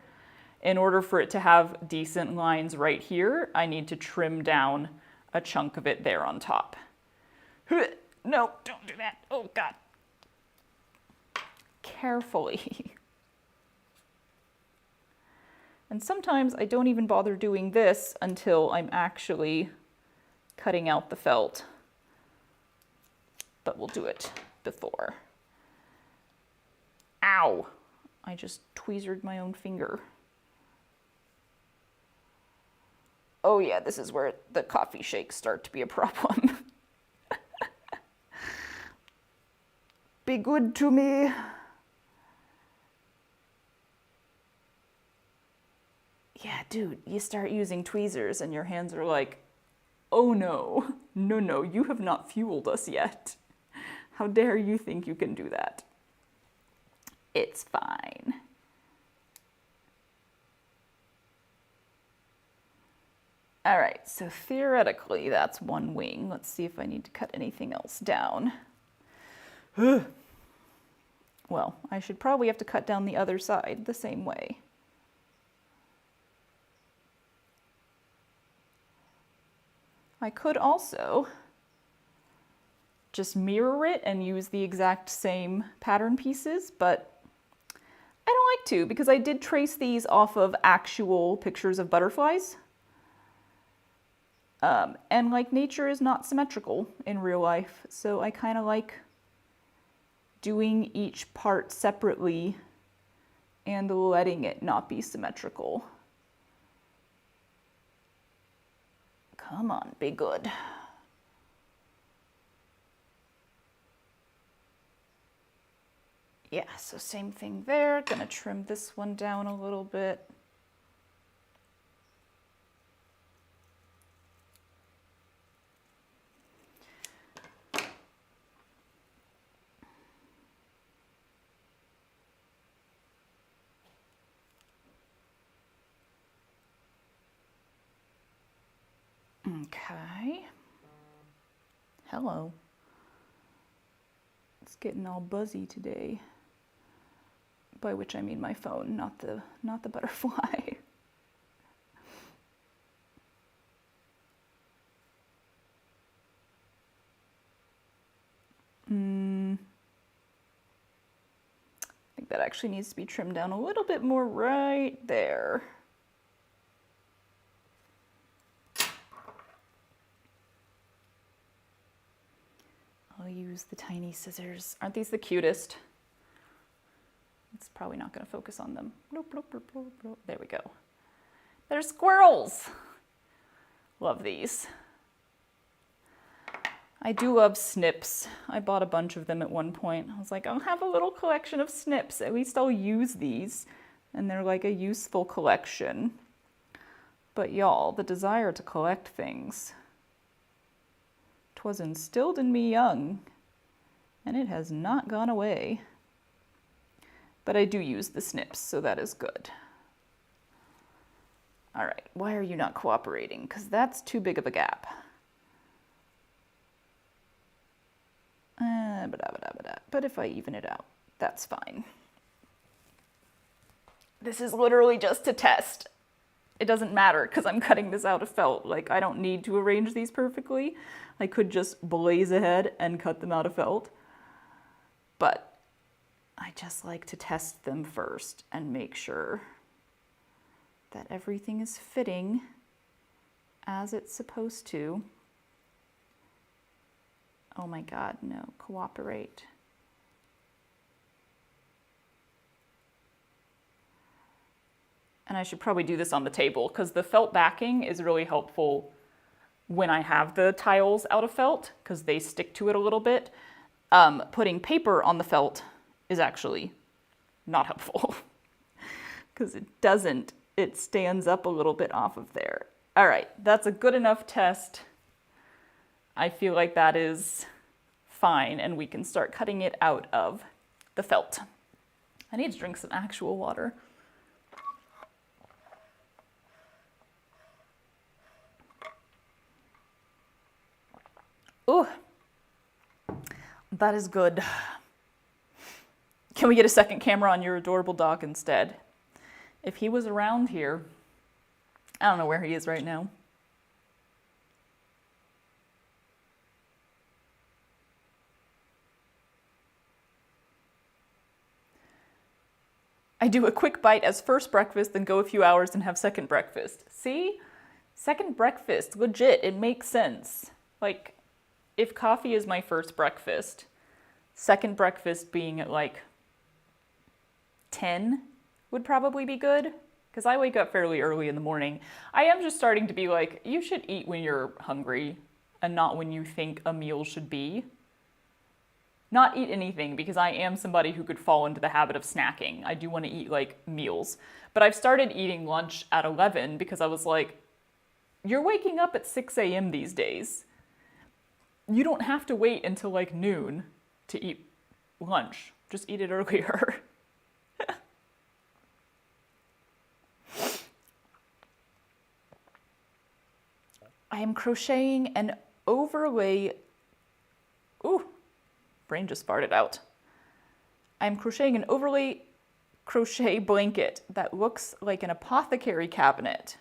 In order for it to have decent lines right here, I need to trim down a chunk of it there on top. No, don't do that. Oh God. Carefully. And sometimes I don't even bother doing this until I'm actually cutting out the felt. But we'll do it before. Ow! I just tweezered my own finger. Oh yeah, this is where the coffee shakes start to be a problem. Be good to me. Yeah, dude, you start using tweezers and your hands are like, oh no, no, you have not fueled us yet. How dare you think you can do that? It's fine. All right, so theoretically that's one wing. Let's see if I need to cut anything else down. Well, I should probably have to cut down the other side the same way. I could also just mirror it and use the exact same pattern pieces, but I don't like to because I did trace these off of actual pictures of butterflies. And like nature is not symmetrical in real life, so I kind of like doing each part separately and letting it not be symmetrical. Come on, be good. Yeah, so same thing there. Gonna trim this one down a little bit. Okay. Hello. It's getting all buzzy today. By which I mean my phone, not the butterfly. I think that actually needs to be trimmed down a little bit more right there. I'll use the tiny scissors. Aren't these the cutest? It's probably not going to focus on them. Nope, nope, nope, nope, nope. There we go. They're squirrels. Love these. I do love snips. I bought a bunch of them at one point. I was like, I'll have a little collection of snips. At least I'll use these. And they're like a useful collection. But y'all, the desire to collect things, 'twas instilled in me young, and it has not gone away. But I do use the snips, so that is good. All right, why are you not cooperating? Because that's too big of a gap. But if I even it out, that's fine. This is literally just to test. It doesn't matter because I'm cutting this out of felt. Like, I don't need to arrange these perfectly. I could just blaze ahead and cut them out of felt. But I just like to test them first and make sure that everything is fitting as it's supposed to. Oh my God, no, cooperate. And I should probably do this on the table because the felt backing is really helpful when I have the tiles out of felt because they stick to it a little bit. Putting paper on the felt is actually not helpful because it doesn't. It stands up a little bit off of there. All right, that's a good enough test. I feel like that is fine and we can start cutting it out of the felt. I need to drink some actual water. Ooh, that is good. Can we get a second camera on your adorable dog instead? If he was around here, I don't know where he is right now. I do a quick bite as first breakfast, then go a few hours and have second breakfast. See? Second breakfast, legit, it makes sense. Like, if coffee is my first breakfast, second breakfast being at like 10 would probably be good. because I wake up fairly early in the morning. I am just starting to be like, you should eat when you're hungry and not when you think a meal should be. Not eat anything, because I am somebody who could fall into the habit of snacking. I do want to eat like meals. But I've started eating lunch at 11 because I was like, you're waking up at 6 a.m. these days. You don't have to wait until like noon to eat lunch. Just eat it earlier. I am crocheting an overlay. Ooh, brain just farted out. I'm crocheting an overlay crochet blanket that looks like an apothecary cabinet.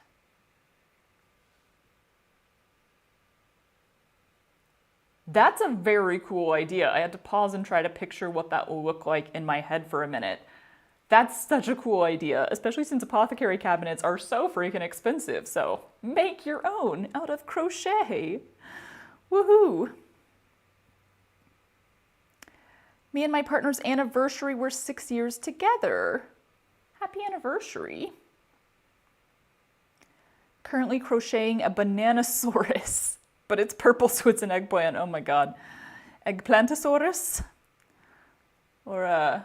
That's a very cool idea. I had to pause and try to picture what that will look like in my head for a minute. That's such a cool idea, especially since apothecary cabinets are so freaking expensive. So make your own out of crochet. Woohoo! Me and my partner's anniversary were 6 years together. Happy anniversary. Currently crocheting a Bananasaurus, but it's purple, so it's an eggplant. Oh my god. Eggplantosaurus? Or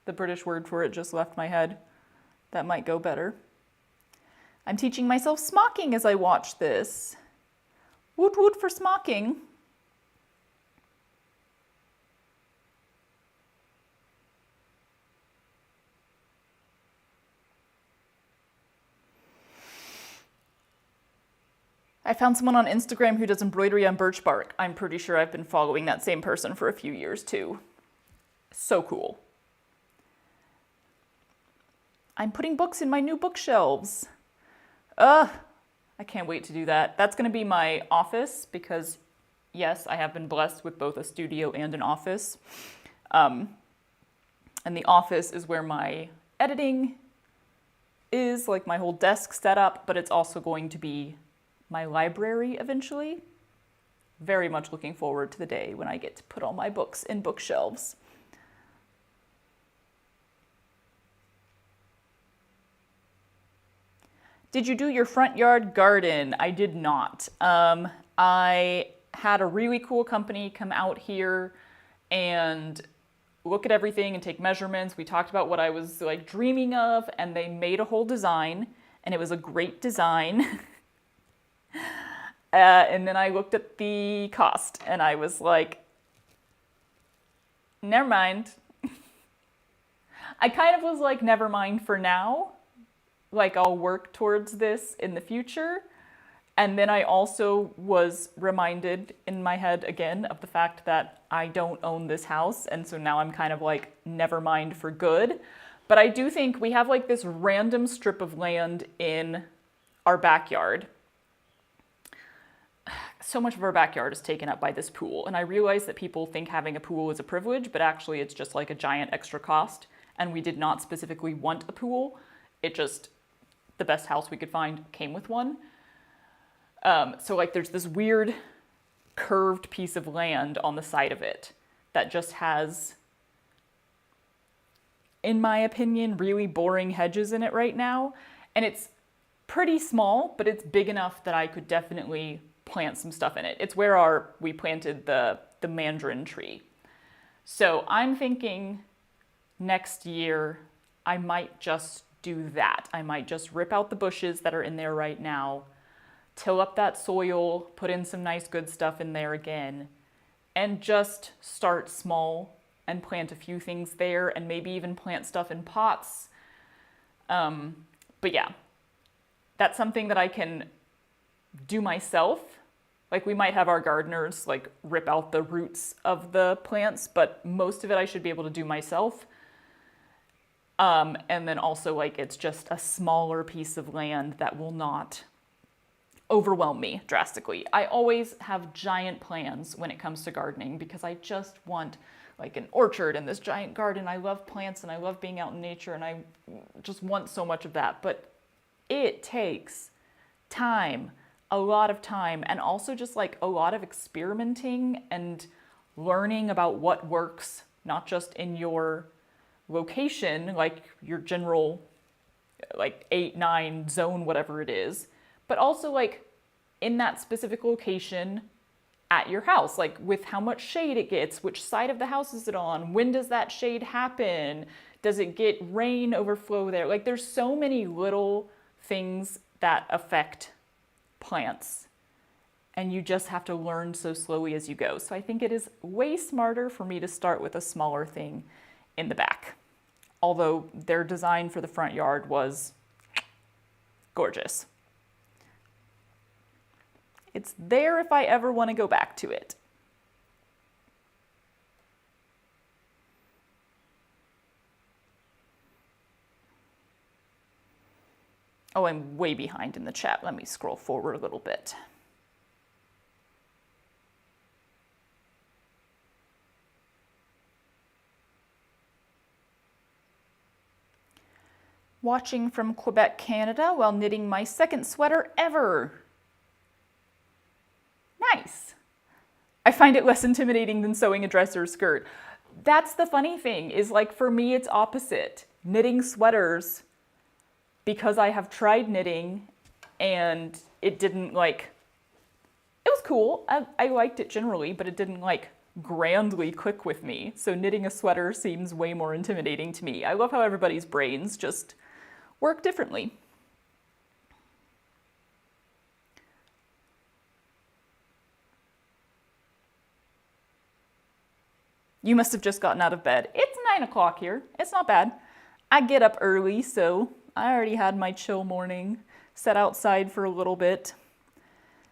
the British word for it just left my head. That might go better. I'm teaching myself smocking as I watch this. Woot woot for smocking. I found someone on Instagram who does embroidery on birch bark. I'm pretty sure I've been following that same person for a few years too. So cool. I'm putting books in my new bookshelves. I can't wait to do that. That's gonna be my office because yes, I have been blessed with both a studio and an office. And the office is where my editing is, like my whole desk setup, but it's also going to be my library eventually. Very much looking forward to the day when I get to put all my books in bookshelves. Did you do your front yard garden? I did not. I had a really cool company come out here and look at everything and take measurements. We talked about what I was like dreaming of, and they made a whole design, and it was a great design. And then I looked at the cost and I was like, never mind. I kind of was like, never mind for now. Like, I'll work towards this in the future. And then I also was reminded in my head again of the fact that I don't own this house. And so now I'm kind of like, never mind for good. But I do think we have like this random strip of land in our backyard. So much of our backyard is taken up by this pool. And I realize that people think having a pool is a privilege, but actually it's just like a giant extra cost. And we did not specifically want a pool. It just, the best house we could find came with one. So like there's this weird curved piece of land on the side of it that just has, in my opinion, really boring hedges in it right now. And it's pretty small, but it's big enough that I could definitely plant some stuff in it. It's where we planted the mandarin tree. So I'm thinking next year I might just do that. I might just rip out the bushes that are in there right now, till up that soil, put in some nice good stuff in there again, and just start small and plant a few things there, and maybe even plant stuff in pots. But yeah, that's something that I can do myself. Like we might have our gardeners like rip out the roots of the plants, but most of it I should be able to do myself. And then also like it's just a smaller piece of land that will not overwhelm me drastically. I always have giant plans when it comes to gardening because I just want like an orchard and this giant garden. I love plants and I love being out in nature and I just want so much of that. But it takes time, a lot of time, and also just like a lot of experimenting and learning about what works, not just in your location, like your general like 8, 9 zone, whatever it is, but also like in that specific location at your house, like with how much shade it gets, which side of the house is it on, when does that shade happen, does it get rain overflow there? Like there's so many little things that affect plants, and you just have to learn so slowly as you go. So I think it is way smarter for me to start with a smaller thing in the back. Although their design for the front yard was gorgeous. It's there if I ever want to go back to it. Oh, I'm way behind in the chat. Let me scroll forward a little bit. Watching from Quebec, Canada, while knitting my second sweater ever. Nice. I find it less intimidating than sewing a dress or skirt. That's the funny thing, is like for me it's opposite. Knitting sweaters, because I have tried knitting and it didn't like, it was cool. I liked it generally, but it didn't like grandly click with me. So knitting a sweater seems way more intimidating to me. I love how everybody's brains just work differently. You must have just gotten out of bed. It's 9 o'clock here. It's not bad. I get up early, so I already had my chill morning. Sat outside for a little bit.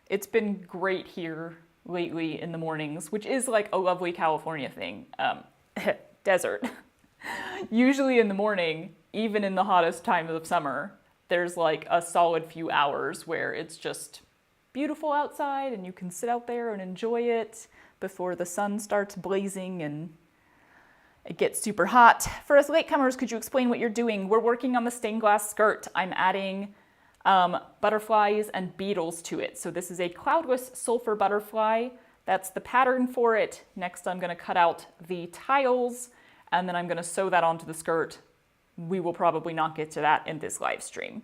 It's been great here lately in the mornings, which is like a lovely California thing. Desert. Usually in the morning, even in the hottest time of summer, there's like a solid few hours where it's just beautiful outside and you can sit out there and enjoy it before the sun starts blazing and it gets super hot. For us latecomers, could you explain what you're doing? We're working on the stained glass skirt. I'm adding butterflies and beetles to it. So this is a cloudless sulfur butterfly. That's the pattern for it. Next, I'm gonna cut out the tiles and then I'm gonna sew that onto the skirt. We will probably not get to that in this live stream.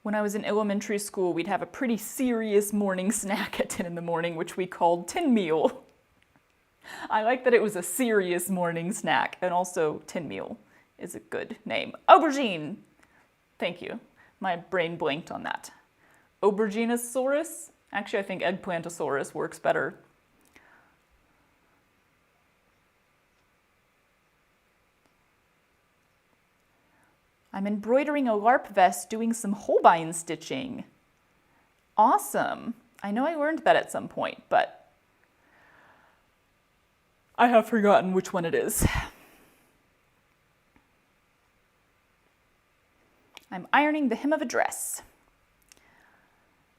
When I was in elementary school, we'd have a pretty serious morning snack at 10 in the morning, which we called tin meal. I like that it was a serious morning snack, and also tin meal is a good name. Aubergine! Thank you. My brain blanked on that. Oberinosaurus? Actually, I think eggplantosaurus works better. I'm embroidering a LARP vest doing some Holbein stitching. Awesome. I know I learned that at some point, but I have forgotten which one it is. I'm ironing the hem of a dress.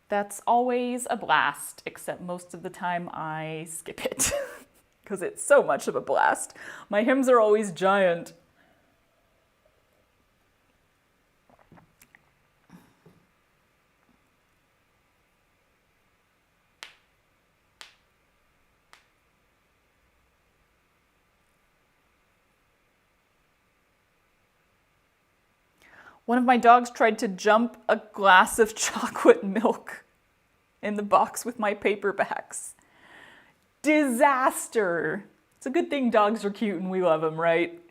That's always a blast, except most of the time I skip it because it's so much of a blast. My hems are always giant. One of my dogs tried to jump a glass of chocolate milk in the box with my paperbacks. Disaster! It's a good thing dogs are cute and we love them, right?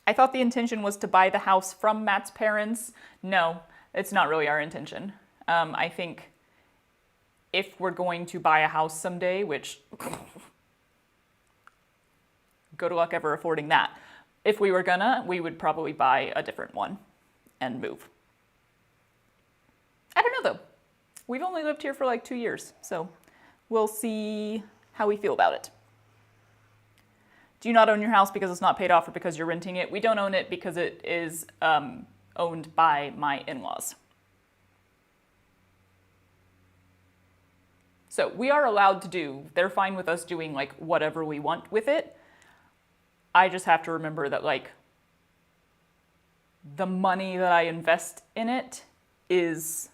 I thought the intention was to buy the house from Matt's parents. No. It's not really our intention. I think if we're going to buy a house someday, which good luck ever affording that. If we were gonna, we would probably buy a different one and move. I don't know though. We've only lived here for like 2 years, so we'll see how we feel about it. Do you not own your house because it's not paid off or because you're renting it? We don't own it because it is owned by my in-laws. So we are allowed to do, they're fine with us doing like whatever we want with it. I just have to remember that like the money that I invest in it is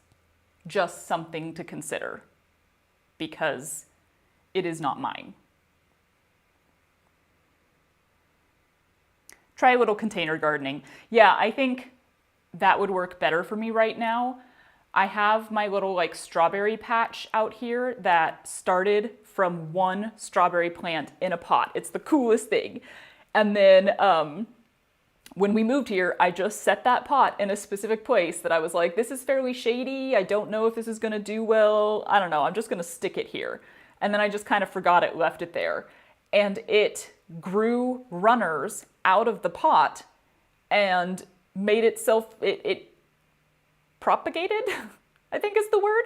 just something to consider because it is not mine. Try a little container gardening. Yeah, I think that would work better for me right now. I have my little like strawberry patch out here that started from one strawberry plant in a pot. It's the coolest thing. And then when we moved here, I just set that pot in a specific place that I was like, this is fairly shady. I don't know if this is gonna do well. I don't know, I'm just gonna stick it here. And then I just kind of forgot it, left it there. And it grew runners out of the pot and made itself, it propagated, I think is the word.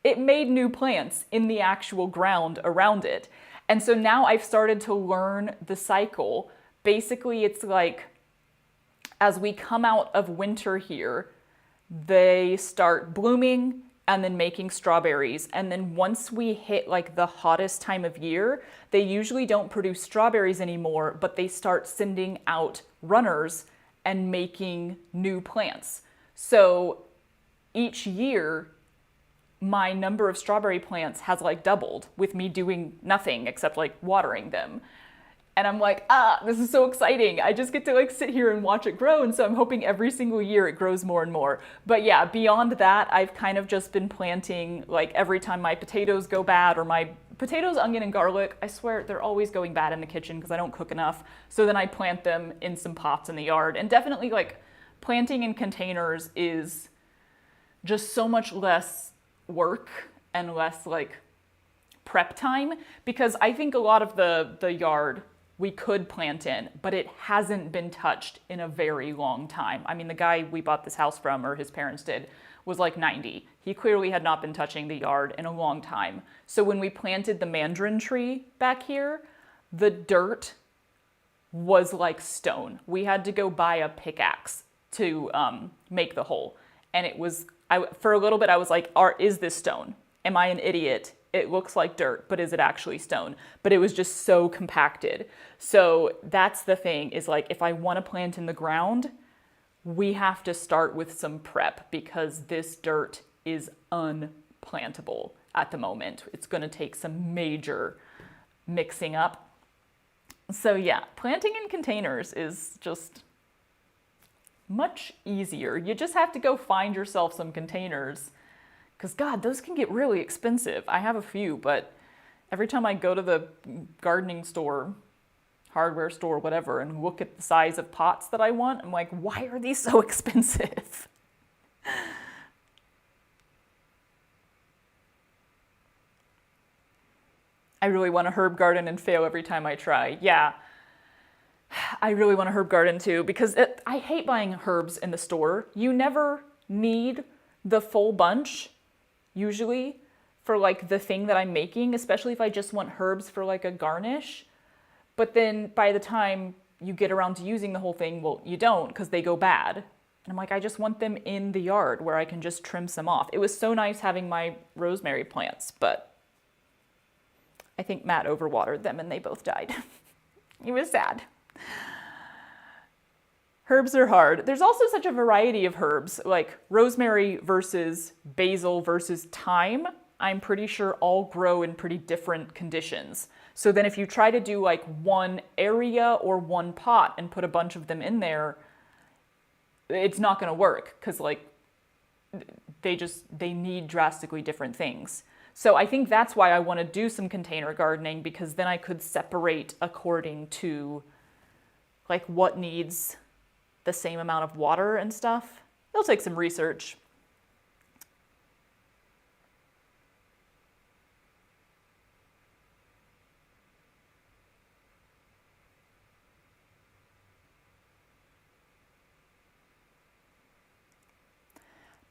It made new plants in the actual ground around it. And so now I've started to learn the cycle. Basically, it's like, as we come out of winter here, they start blooming and then making strawberries. And then once we hit like the hottest time of year, they usually don't produce strawberries anymore, but they start sending out runners and making new plants. So each year, my number of strawberry plants has like doubled with me doing nothing except like watering them. And I'm like, this is so exciting. I just get to like sit here and watch it grow. And so I'm hoping every single year it grows more and more. But yeah, beyond that, I've kind of just been planting like every time my potatoes go bad or my potatoes, onion, and garlic, I swear they're always going bad in the kitchen because I don't cook enough. So then I plant them in some pots in the yard. And definitely like planting in containers is just so much less work and less like prep time, because I think a lot of the yard we could plant in, but it hasn't been touched in a very long time. I mean, the guy we bought this house from, or his parents did, was like 90. He clearly had not been touching the yard in a long time. So when we planted the mandarin tree back here, the dirt was like stone. We had to go buy a pickaxe to make the hole. And it was, for a little bit, I was like, is this stone? Am I an idiot? It looks like dirt, but is it actually stone? But it was just so compacted. So that's the thing, is like, if I want to plant in the ground, we have to start with some prep because this dirt is unplantable at the moment. It's going to take some major mixing up. So yeah, planting in containers is just much easier. You just have to go find yourself some containers. Because, God, those can get really expensive. I have a few, but every time I go to the gardening store, hardware store, whatever, and look at the size of pots that I want, I'm like, why are these so expensive? I really want a herb garden and fail every time I try. Yeah, I really want a herb garden too, because I hate buying herbs in the store. You never need the full bunch, usually, for like the thing that I'm making, especially if I just want herbs for like a garnish. But then by the time you get around to using the whole thing, well, you don't, because they go bad. And I'm like, I just want them in the yard where I can just trim some off. It was so nice having my rosemary plants, but I think Matt overwatered them and they both died. It was sad. Herbs are hard. There's also such a variety of herbs, like rosemary versus basil versus thyme. I'm pretty sure all grow in pretty different conditions. So then if you try to do like one area or one pot and put a bunch of them in there, it's not going to work because like they need drastically different things. So I think that's why I want to do some container gardening, because then I could separate according to like what needs the same amount of water and stuff. It'll take some research.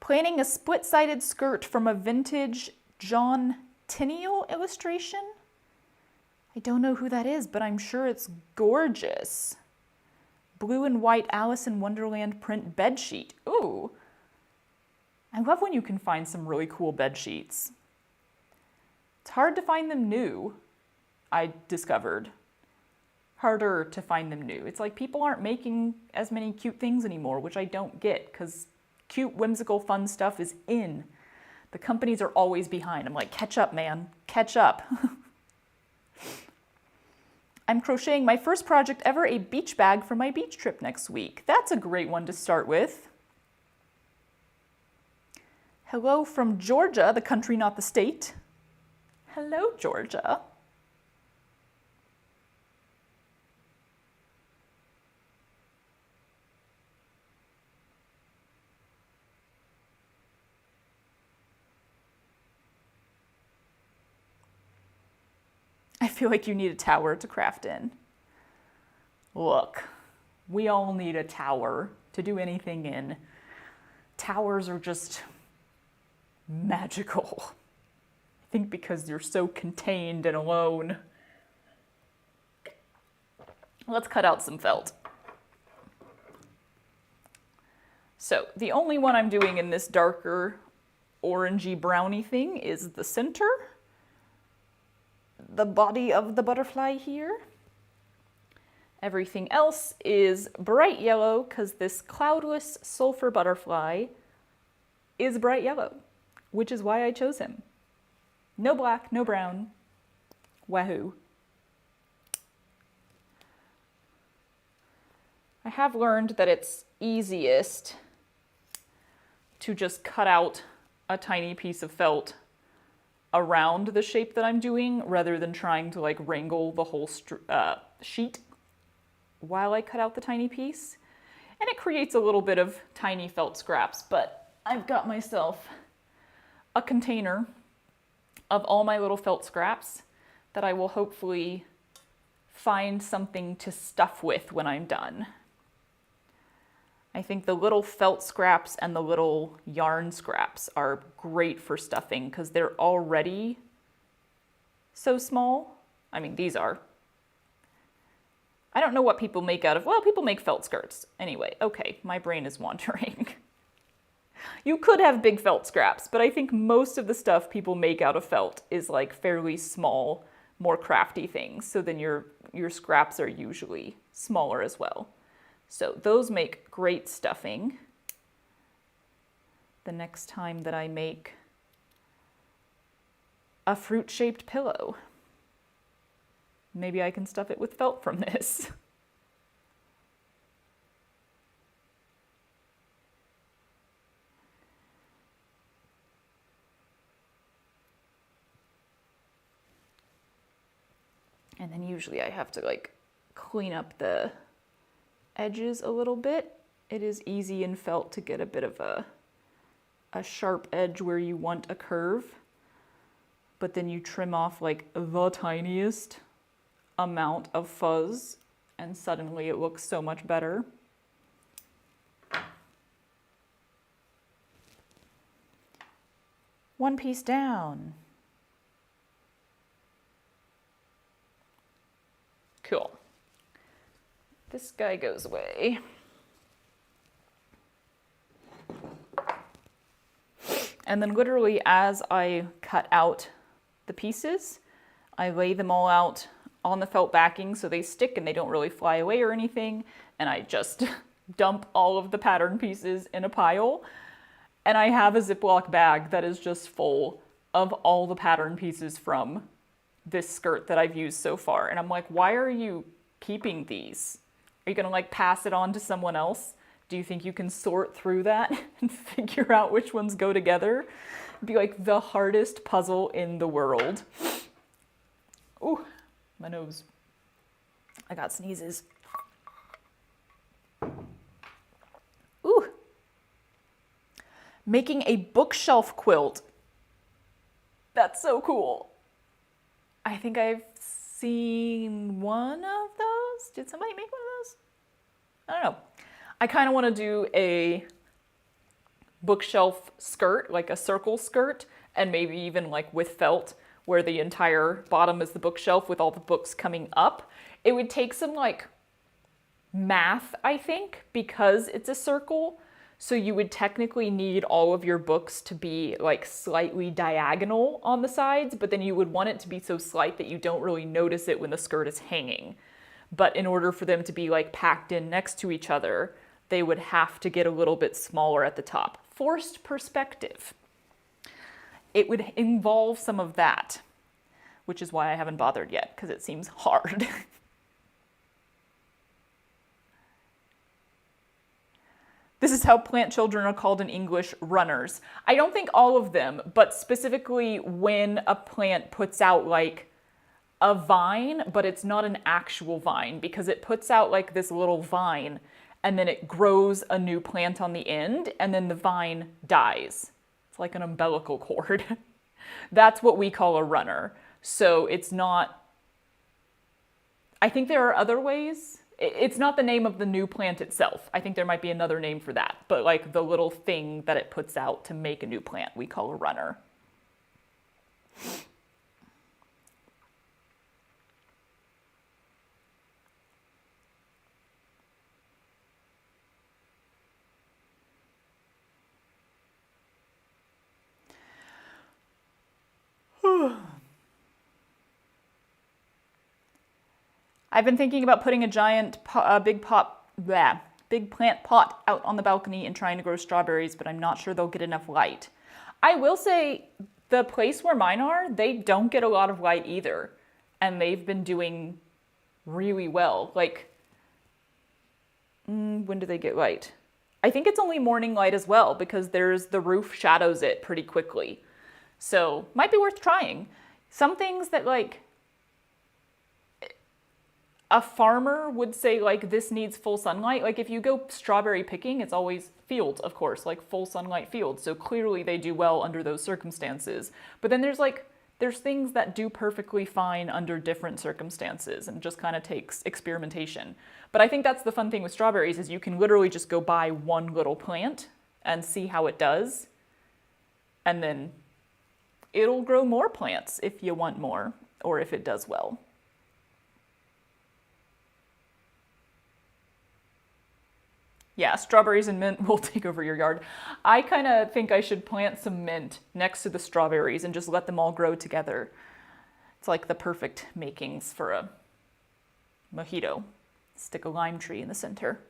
Planning a split-sided skirt from a vintage John Tenniel illustration. I don't know who that is, but I'm sure it's gorgeous. Blue and white Alice in Wonderland print bedsheet. Ooh. I love when you can find some really cool bed sheets. It's hard to find them new, I discovered. Harder to find them new. It's like people aren't making as many cute things anymore, which I don't get, because cute, whimsical, fun stuff is in. The companies are always behind. I'm like, catch up, man. Catch up. I'm crocheting my first project ever, a beach bag for my beach trip next week. That's a great one to start with. Hello from Georgia, the country, not the state. Hello, Georgia. I feel like you need a tower to craft in. Look, we all need a tower to do anything in. Towers are just magical. I think because they're so contained and alone. Let's cut out some felt. So the only one I'm doing in this darker orangey browny thing is the center, the body of the butterfly here. Everything else is bright yellow because this cloudless sulfur butterfly is bright yellow, which is why I chose him. No black, no brown. Wahoo. I have learned that it's easiest to just cut out a tiny piece of felt around the shape that I'm doing rather than trying to like wrangle the whole sheet while I cut out the tiny piece. And it creates a little bit of tiny felt scraps, but I've got myself a container of all my little felt scraps that I will hopefully find something to stuff with when I'm done. I think the little felt scraps and the little yarn scraps are great for stuffing because they're already so small. I mean, these are. I don't know what people make out of, well, people make felt skirts. Anyway, okay, my brain is wandering. You could have big felt scraps, but I think most of the stuff people make out of felt is like fairly small, more crafty things. So then your scraps are usually smaller as well. So those make great stuffing. The next time that I make a fruit-shaped pillow, maybe I can stuff it with felt from this. And then usually I have to like clean up the edges a little bit. It is easy in felt to get a bit of a sharp edge where you want a curve, but then you trim off like the tiniest amount of fuzz and suddenly it looks so much better. One piece down. Cool. This guy goes away. And then literally as I cut out the pieces, I lay them all out on the felt backing so they stick and they don't really fly away or anything. And I just dump all of the pattern pieces in a pile. And I have a Ziploc bag that is just full of all the pattern pieces from this skirt that I've used so far. And I'm like, why are you keeping these? Are you gonna like pass it on to someone else? Do you think you can sort through that and figure out which ones go together? It'd be like the hardest puzzle in the world. Ooh, my nose. I got sneezes. Ooh. Making a bookshelf quilt. That's so cool. I think I've seen one of those. Did somebody make one of those? I don't know. I kind of want to do a bookshelf skirt, like a circle skirt, and maybe even like with felt, where the entire bottom is the bookshelf with all the books coming up. It would take some like math, I think, because it's a circle, So you would technically need all of your books to be like slightly diagonal on the sides, but then you would want it to be so slight that you don't really notice it when the skirt is hanging. But in order for them to be like packed in next to each other, they would have to get a little bit smaller at the top. Forced perspective. It would involve some of that, which is why I haven't bothered yet, because it seems hard. This is how plant children are called in English, runners. I don't think all of them, but specifically when a plant puts out like a vine, but it's not an actual vine because it puts out like this little vine and then it grows a new plant on the end and then the vine dies. It's like an umbilical cord. That's what we call a runner. So it's not, I think there are other ways. It's not the name of the new plant itself. I think there might be another name for that, but like the little thing that it puts out to make a new plant, we call a runner. I've been thinking about putting a giant big plant pot out on the balcony and trying to grow strawberries, but I'm not sure they'll get enough light. I will say the place where mine are, they don't get a lot of light either. And they've been doing really well. Like, when do they get light? I think it's only morning light as well because the roof shadows it pretty quickly. So might be worth trying. Some things that like a farmer would say like this needs full sunlight. Like if you go strawberry picking, it's always fields, of course, like full sunlight fields. So clearly they do well under those circumstances. But then there's things that do perfectly fine under different circumstances and just kind of takes experimentation. But I think that's the fun thing with strawberries is you can literally just go buy one little plant and see how it does. And then it'll grow more plants if you want more or if it does well. Yeah, strawberries and mint will take over your yard. I kind of think I should plant some mint next to the strawberries and just let them all grow together. It's like the perfect makings for a mojito. Stick a lime tree in the center.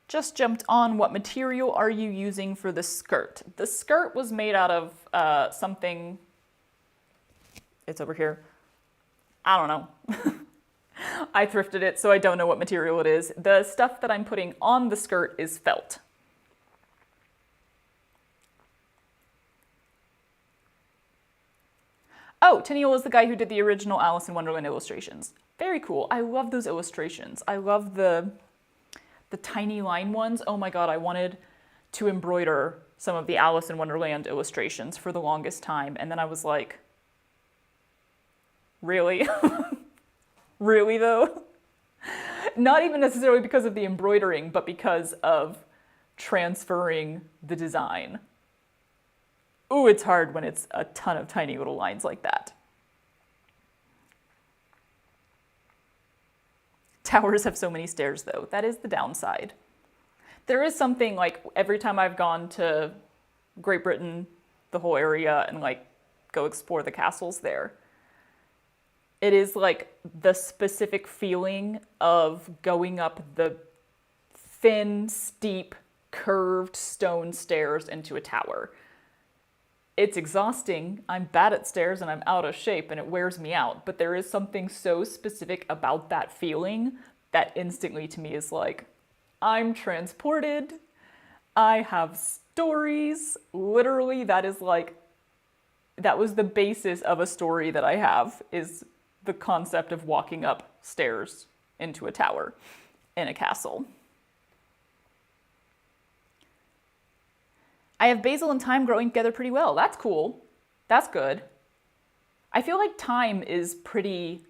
Just jumped on, what material are you using for the skirt? The skirt was made out of something, it's over here. I don't know. I thrifted it, so I don't know what material it is. The stuff that I'm putting on the skirt is felt. Oh, Tennille is the guy who did the original Alice in Wonderland illustrations. Very cool. I love those illustrations. I love the tiny line ones. Oh my God, I wanted to embroider some of the Alice in Wonderland illustrations for the longest time. And then I was like, really? Really though? Not even necessarily because of the embroidering, but because of transferring the design. Ooh, it's hard when it's a ton of tiny little lines like that. Towers have so many stairs though. That is the downside. There is something like every time I've gone to Great Britain, the whole area, and like go explore the castles there, it is like the specific feeling of going up the thin, steep, curved stone stairs into a tower. It's exhausting. I'm bad at stairs and I'm out of shape and it wears me out. But there is something so specific about that feeling that instantly to me is like, I'm transported. I have stories. Literally, that is like, that was the basis of a story that I have, is the concept of walking up stairs into a tower in a castle. I have basil and thyme growing together pretty well. That's cool. That's good. I feel like thyme is pretty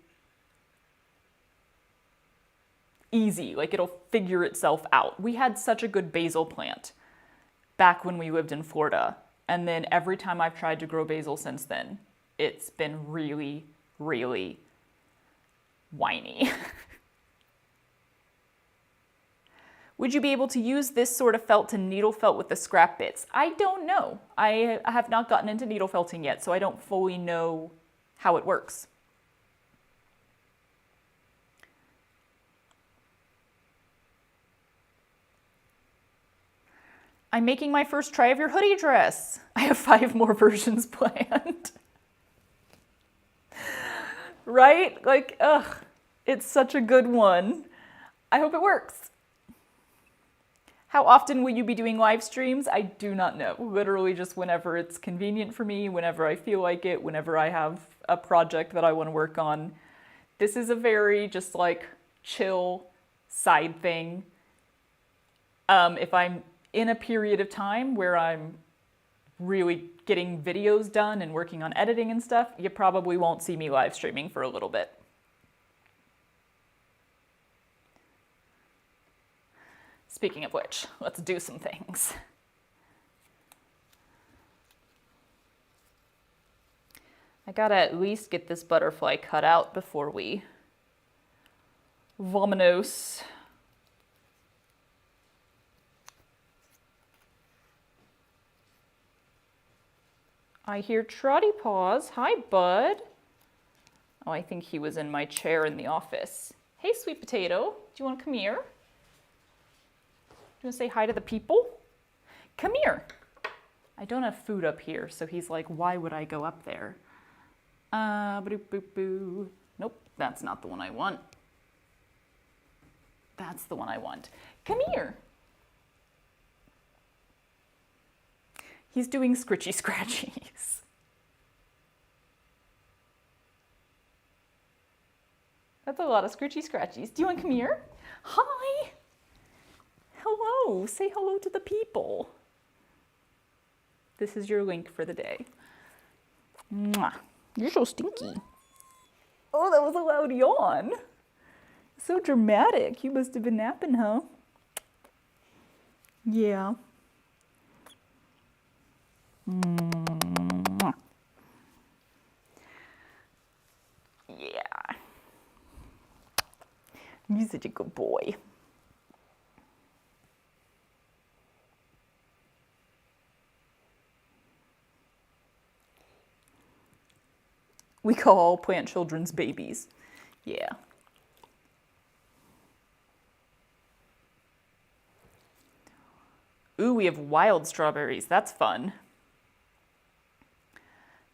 easy. Like it'll figure itself out. We had such a good basil plant. back when we lived in Florida. And then every time I've tried to grow basil since then, it's been really, really whiny. Would you be able to use this sort of felt to needle felt with the scrap bits? I don't know. I have not gotten into needle felting yet, so I don't fully know how it works. I'm making my first try of your hoodie dress. I have 5 more versions planned. Right? Like, ugh, it's such a good one. I hope it works. How often will you be doing live streams? I do not know. Literally just whenever it's convenient for me, whenever I feel like it, whenever I have a project that I want to work on. This is a very just like chill side thing. If I'm in a period of time where I'm really getting videos done and working on editing and stuff, you probably won't see me live streaming for a little bit. Speaking of which, let's do some things. I gotta at least get this butterfly cut out before we vominos. I hear Trotty Paws. Hi, bud. Oh, I think he was in my chair in the office. Hey, sweet potato. Do you want to come here? Do you want to say hi to the people? Come here. I don't have food up here, so he's like, why would I go up there? Boop, boop, boo. Nope, that's not the one I want. That's the one I want. Come here. He's doing scritchy scratchies. That's a lot of scritchy scratchies. Do you want to come here? Hi. Hello. Say hello to the people. This is your link for the day. Mwah. You're so stinky. Oh, that was a loud yawn. So dramatic. You must have been napping, huh? Yeah. Mwah. Yeah. You're such a good boy. We call all plant children's babies. Yeah. Ooh, we have wild strawberries. That's fun.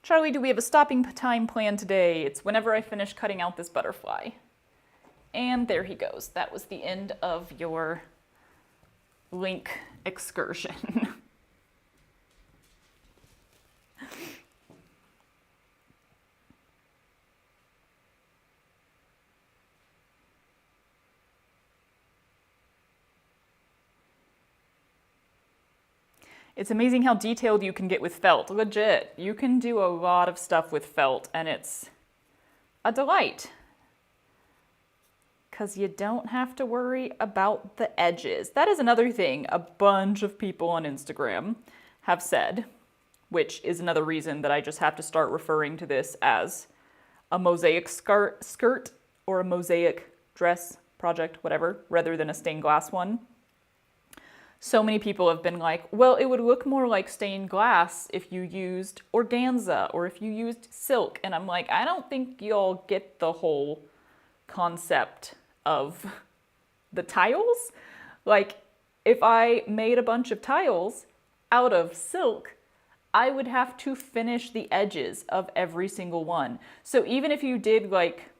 Charlie, do we have a stopping time plan today? It's whenever I finish cutting out this butterfly. And there he goes. That was the end of your link excursion. It's amazing how detailed you can get with felt. Legit, you can do a lot of stuff with felt, and it's a delight. Because you don't have to worry about the edges. That is another thing a bunch of people on Instagram have said, which is another reason that I just have to start referring to this as a mosaic skirt or a mosaic dress project, whatever, rather than a stained glass one. So many people have been like, well, it would look more like stained glass if you used organza or if you used silk. And I'm like, I don't think y'all get the whole concept of the tiles. Like, if I made a bunch of tiles out of silk, I would have to finish the edges of every single one. So even if you did like,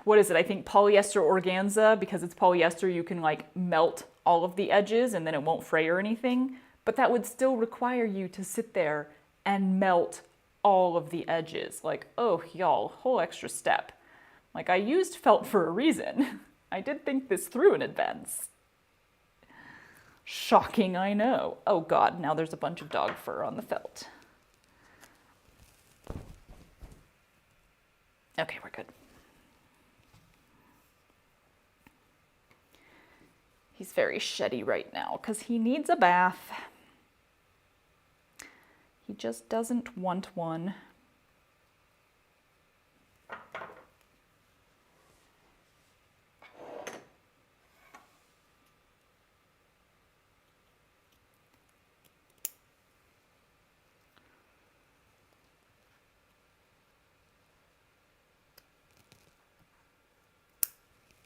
what is it? I think polyester organza, because it's polyester, you can like melt all of the edges and then it won't fray or anything, but that would still require you to sit there and melt all of the edges. Like, oh, y'all, whole extra step. Like, I used felt for a reason. I did think this through in advance. Shocking, I know. Oh God, now there's a bunch of dog fur on the felt. Okay, we're good. He's very sheddy right now because he needs a bath. He just doesn't want one.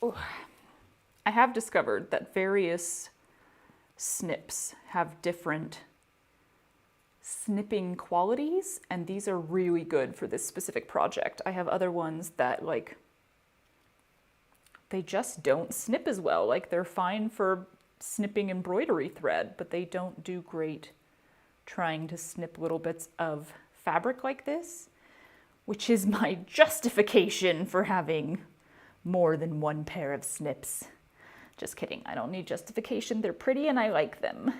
Ooh. I have discovered that various snips have different snipping qualities, and these are really good for this specific project. I have other ones that, like, they just don't snip as well. Like, they're fine for snipping embroidery thread, but they don't do great trying to snip little bits of fabric like this, which is my justification for having more than one pair of snips. Just kidding, I don't need justification. They're pretty and I like them.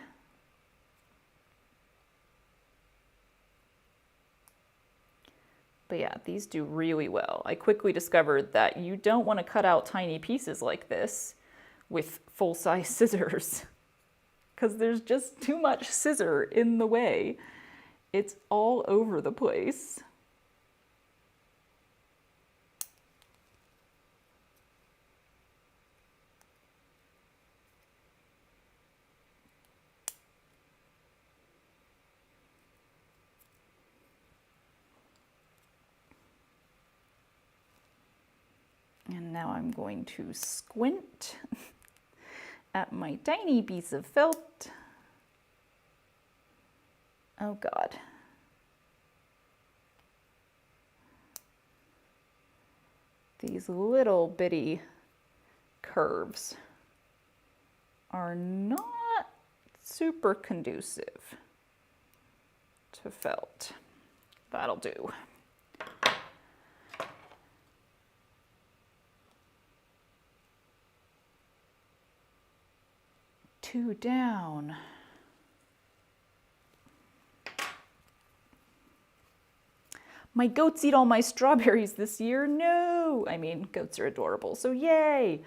But yeah, these do really well. I quickly discovered that you don't want to cut out tiny pieces like this with full-size scissors because there's just too much scissor in the way. It's all over the place. And now I'm going to squint at my tiny piece of felt. Oh God. These little bitty curves are not super conducive to felt. That'll do. Two down. My goats eat all my strawberries this year. No! I mean, goats are adorable, so yay!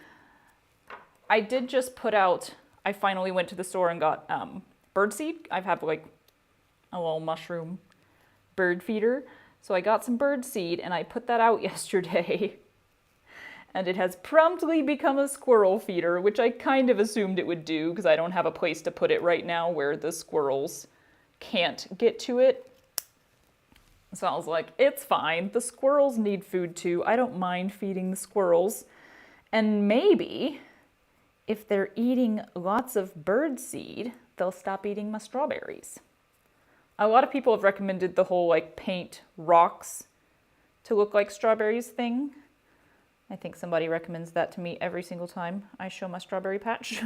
I did just put out, I finally went to the store and got birdseed. I've had like a little mushroom bird feeder. So I got some birdseed and I put that out yesterday. And it has promptly become a squirrel feeder, which I kind of assumed it would do because I don't have a place to put it right now where the squirrels can't get to it. So I was like, it's fine. The squirrels need food too. I don't mind feeding the squirrels. And maybe if they're eating lots of birdseed, they'll stop eating my strawberries. A lot of people have recommended the whole like paint rocks to look like strawberries thing. I think somebody recommends that to me every single time I show my strawberry patch,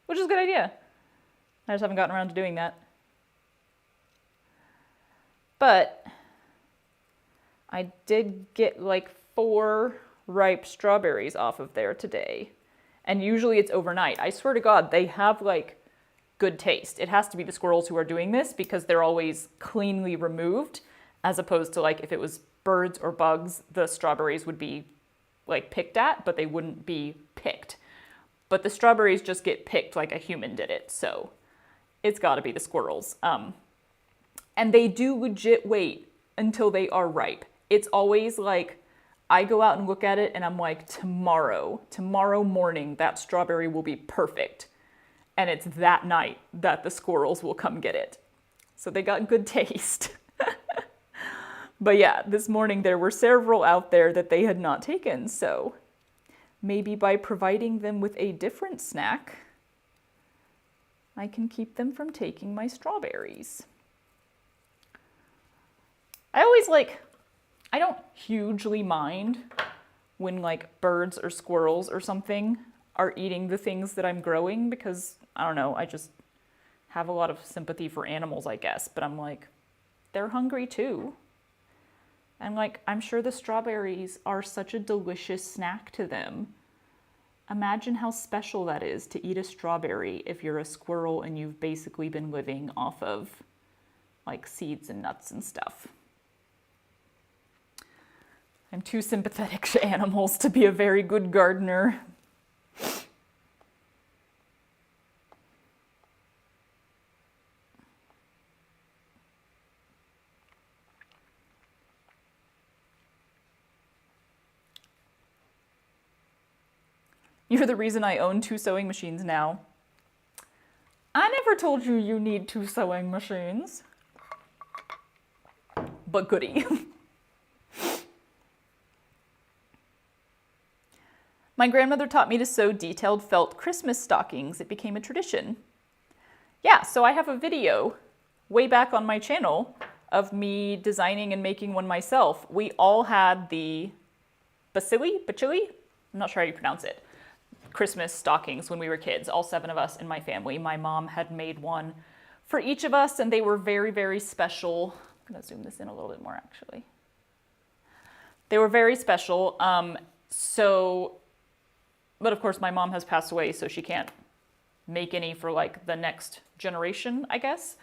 which is a good idea. I just haven't gotten around to doing that. But I did get like 4 ripe strawberries off of there today. And usually it's overnight. I swear to God, they have like good taste. It has to be the squirrels who are doing this because they're always cleanly removed, as opposed to like if it was birds or bugs, the strawberries would be like picked at, but they wouldn't be picked. But the strawberries just get picked like a human did it, so it's gotta be the squirrels. And they do legit wait until they are ripe. It's always like, I go out and look at it and I'm like, tomorrow morning, that strawberry will be perfect. And it's that night that the squirrels will come get it. So they got good taste. But yeah, this morning there were several out there that they had not taken, so maybe by providing them with a different snack, I can keep them from taking my strawberries. I don't hugely mind when like birds or squirrels or something are eating the things that I'm growing because, I don't know, I just have a lot of sympathy for animals, I guess, but I'm like, they're hungry too. And like, I'm sure the strawberries are such a delicious snack to them. Imagine how special that is to eat a strawberry if you're a squirrel and you've basically been living off of like seeds and nuts and stuff. I'm too sympathetic to animals to be a very good gardener. You're the reason I own 2 sewing machines now. I never told you you need 2 sewing machines. But goody. My grandmother taught me to sew detailed felt Christmas stockings. It became a tradition. Yeah, so I have a video way back on my channel of me designing and making one myself. We all had the bacilli? I'm not sure how you pronounce it. Christmas stockings when we were kids, all 7 of us in my family. My mom had made one for each of us, and they were very, very special. I'm gonna zoom this in a little bit more, actually. They were very special. But of course my mom has passed away, so she can't make any for like the next generation, I guess.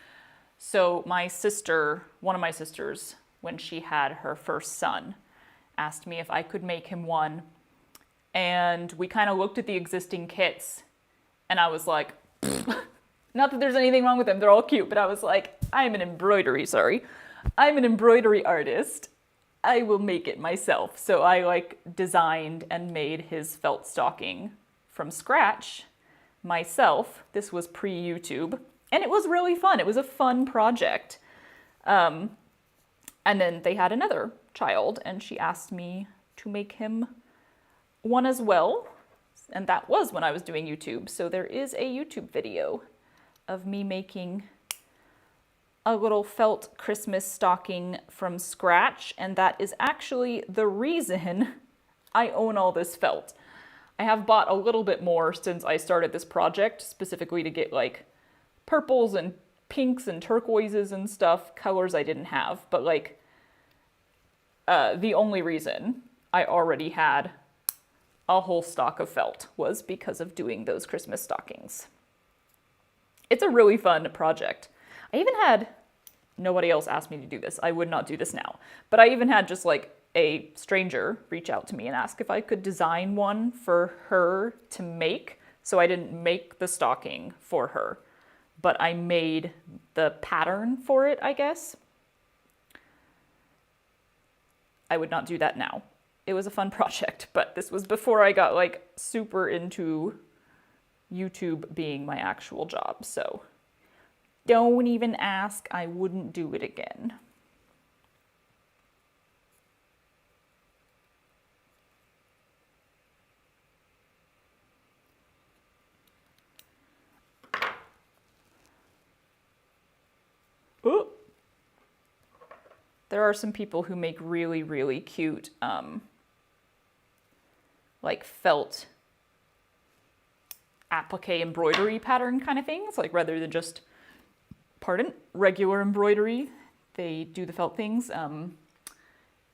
So my sister, one of my sisters, when she had her first son, asked me if I could make him one. And we kind of looked at the existing kits, and I was like, not that there's anything wrong with them, they're all cute, but I was like, I'm an embroidery artist. I will make it myself. So I like designed and made his felt stocking from scratch myself. This was pre-YouTube, and it was really fun. It was a fun project. And then they had another child, and she asked me to make him one as well. And that was when I was doing YouTube. So there is a YouTube video of me making a little felt Christmas stocking from scratch, and that is actually the reason I own all this felt. I have bought a little bit more since I started this project, specifically to get like purples and pinks and turquoises and stuff, colors I didn't have, but like the only reason I already had a whole stock of felt was because of doing those Christmas stockings. It's a really fun project. I even had, nobody else asked me to do this. I would not do this now. But I even had just like a stranger reach out to me and ask if I could design one for her to make. So I didn't make the stocking for her, but I made the pattern for it, I guess. I would not do that now. It was a fun project, but this was before I got like super into YouTube being my actual job. So don't even ask, I wouldn't do it again. Ooh. There are some people who make really, really cute, like felt applique embroidery pattern kind of things, like rather than just, regular embroidery, they do the felt things.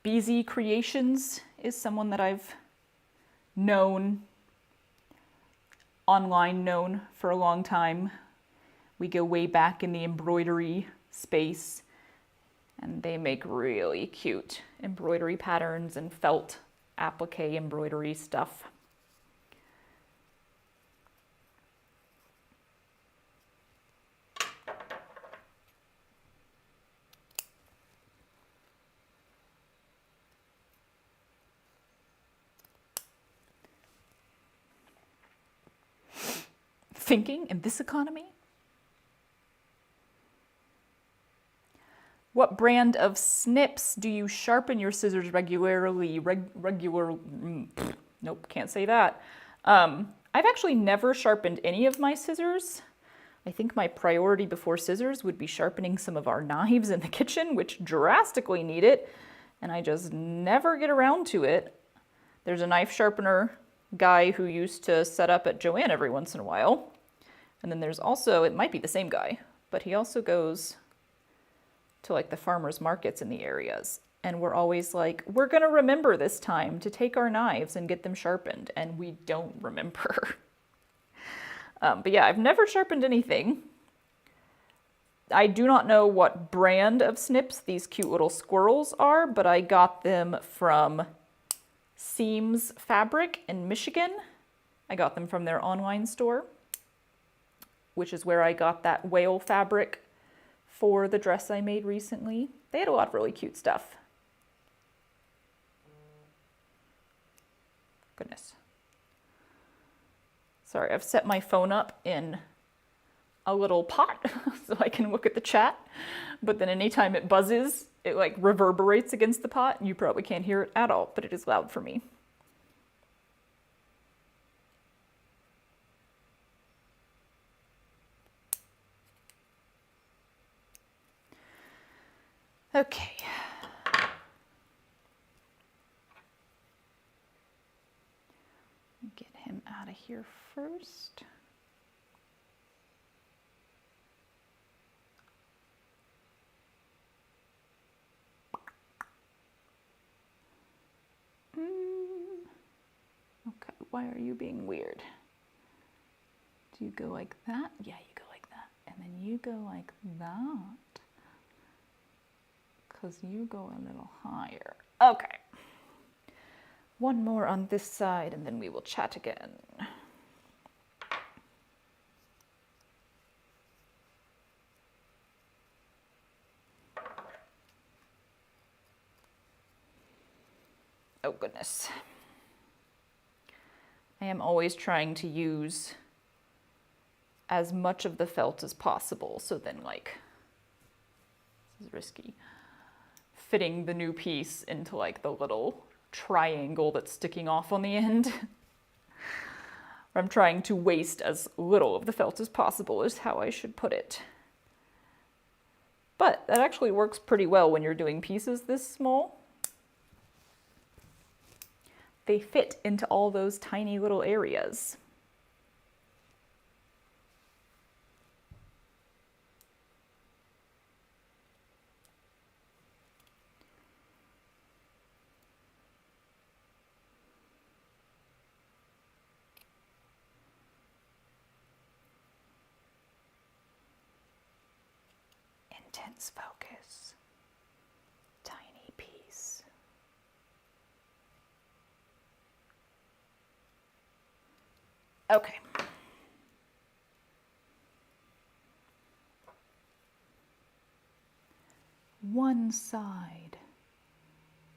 BZ Creations is someone that I've known for a long time. We go way back in the embroidery space, and they make really cute embroidery patterns and felt applique embroidery stuff. Thinking in this economy? What brand of snips do you sharpen your scissors regularly? Nope, can't say that. I've actually never sharpened any of my scissors. I think my priority before scissors would be sharpening some of our knives in the kitchen, which drastically need it, and I just never get around to it. There's a knife sharpener guy who used to set up at Joann every once in a while. And then there's also, it might be the same guy, but he also goes to like the farmers markets in the areas. And we're always like, we're gonna remember this time to take our knives and get them sharpened. And we don't remember. But yeah, I've never sharpened anything. I do not know what brand of snips these cute little squirrels are, but I got them from Seams Fabric in Michigan. I got them from their online store, which is where I got that whale fabric for the dress I made recently. They had a lot of really cute stuff. Goodness. Sorry, I've set my phone up in a little pot so I can look at the chat, but then anytime it buzzes, it like reverberates against the pot and you probably can't hear it at all, but it is loud for me. Okay. Get him out of here first. Okay, why are you being weird? Do you go like that? Yeah, you go like that. And then you go like that. Because you go a little higher. Okay. One more on this side and then we will chat again. Oh goodness. I am always trying to use as much of the felt as possible, so then like, this is risky, fitting the new piece into like the little triangle that's sticking off on the end. I'm trying to waste as little of the felt as possible is how I should put it. But that actually works pretty well when you're doing pieces this small. They fit into all those tiny little areas. Intense focus. Tiny piece. Okay. One side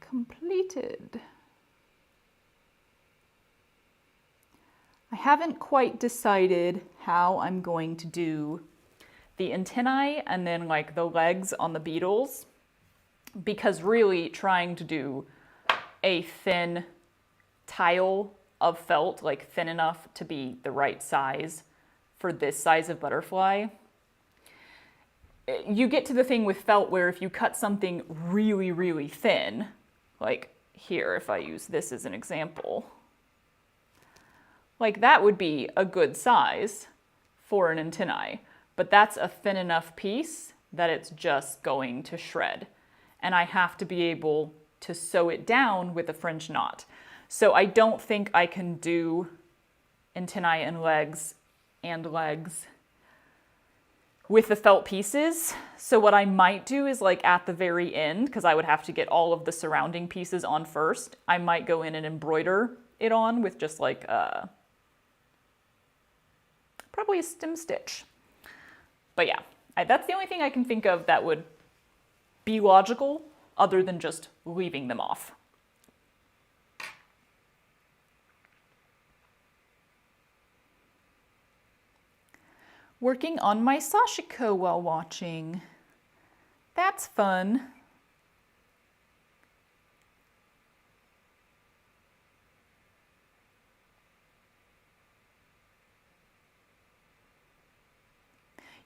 completed. I haven't quite decided how I'm going to do the antennae and then like the legs on the beetles, because really trying to do a thin tile of felt, like thin enough to be the right size for this size of butterfly. You get to the thing with felt where if you cut something really, really thin, like here, if I use this as an example, like that would be a good size for an antennae, but that's a thin enough piece that it's just going to shred. And I have to be able to sew it down with a French knot. So I don't think I can do antennae and legs with the felt pieces. So what I might do is like at the very end, because I would have to get all of the surrounding pieces on first, I might go in and embroider it on with just like probably a stem stitch. But yeah, that's the only thing I can think of that would be logical other than just leaving them off. Working on my sashiko while watching. That's fun.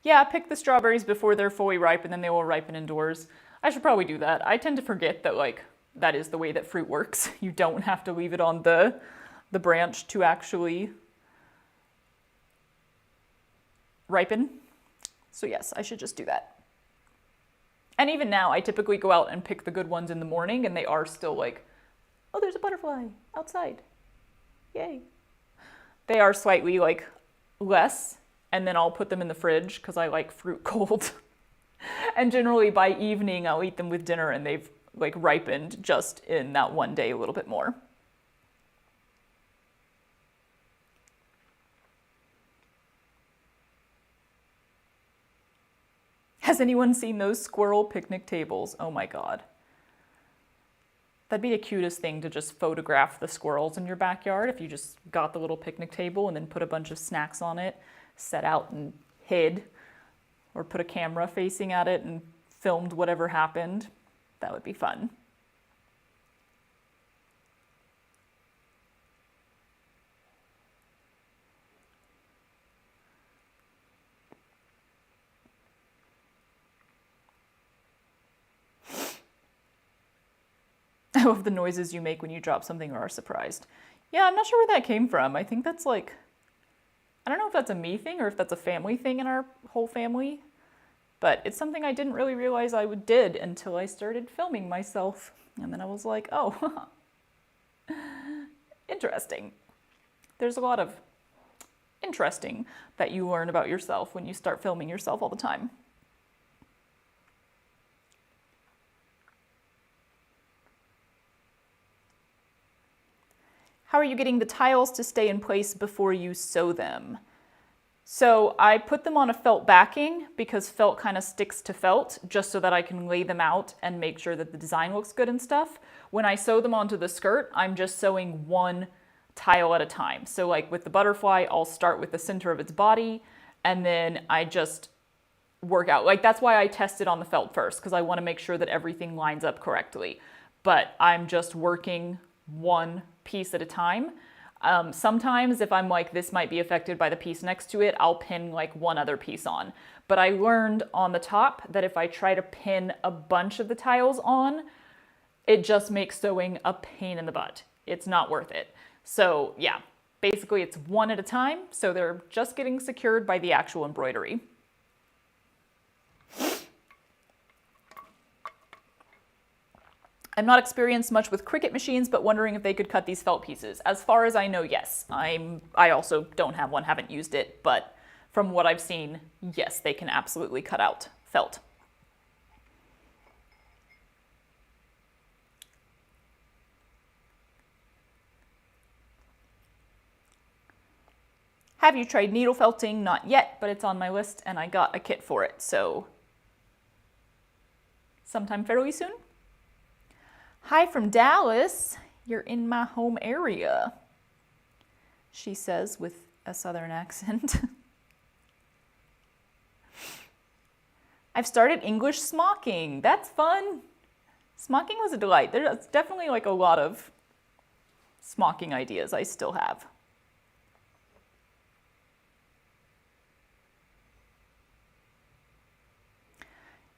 Yeah, pick the strawberries before they're fully ripe and then they will ripen indoors. I should probably do that. I tend to forget that like that is the way that fruit works. You don't have to leave it on the branch to actually ripen. So yes, I should just do that. And even now, I typically go out and pick the good ones in the morning and they are still like, oh, there's a butterfly outside. Yay. They are slightly like less, and then I'll put them in the fridge because I like fruit cold. And generally by evening, I'll eat them with dinner and they've like ripened just in that one day a little bit more. Has anyone seen those squirrel picnic tables? Oh my God. That'd be the cutest thing to just photograph the squirrels in your backyard if you just got the little picnic table and then put a bunch of snacks on it, set out and hid, or put a camera facing at it and filmed whatever happened. That would be fun. I love the noises you make when you drop something or are surprised. Yeah, I'm not sure where that came from. I think that's like, I don't know if that's a me thing or if that's a family thing in our whole family, but it's something I didn't really realize I did until I started filming myself. And then I was like, oh, interesting. There's a lot of interesting that you learn about yourself when you start filming yourself all the time. How are you getting the tiles to stay in place before you sew them? So I put them on a felt backing because felt kind of sticks to felt, just so that I can lay them out and make sure that the design looks good and stuff. When I sew them onto the skirt, I'm just sewing one tile at a time. So like with the butterfly, I'll start with the center of its body and then I just work out. Like that's why I tested on the felt first, because I want to make sure that everything lines up correctly. But I'm just working one piece at a time. Sometimes if I'm like, this might be affected by the piece next to it, I'll pin like one other piece on. But I learned on the top that if I try to pin a bunch of the tiles on, it just makes sewing a pain in the butt. It's not worth it. So yeah, basically it's one at a time. So they're just getting secured by the actual embroidery. I'm not experienced much with Cricut machines, but wondering if they could cut these felt pieces. As far as I know, yes. I also don't have one, haven't used it, but from what I've seen, yes, they can absolutely cut out felt. Have you tried needle felting? Not yet, but it's on my list and I got a kit for it, so sometime fairly soon. Hi from Dallas. You're in my home area, she says with a southern accent. I've started English smocking. That's fun. Smocking was a delight. There's definitely like a lot of smocking ideas I still have.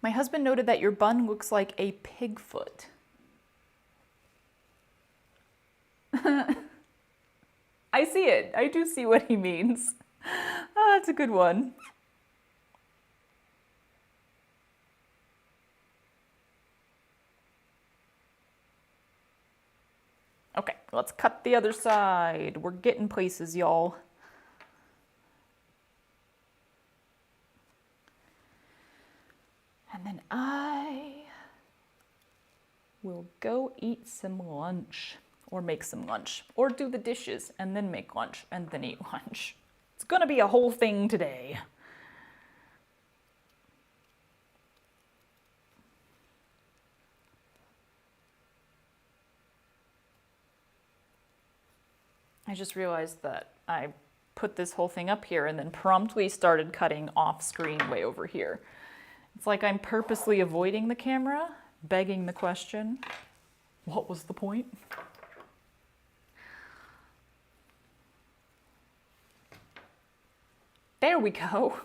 My husband noted that your bun looks like a pig foot. I see it. I do see what he means. Oh, that's a good one. Okay, let's cut the other side. We're getting places, y'all. And then I will go eat some lunch. Or make some lunch, or do the dishes and then make lunch and then eat lunch. It's gonna be a whole thing today. I just realized that I put this whole thing up here and then promptly started cutting off screen way over here. It's like I'm purposely avoiding the camera, begging the question, what was the point? There we go.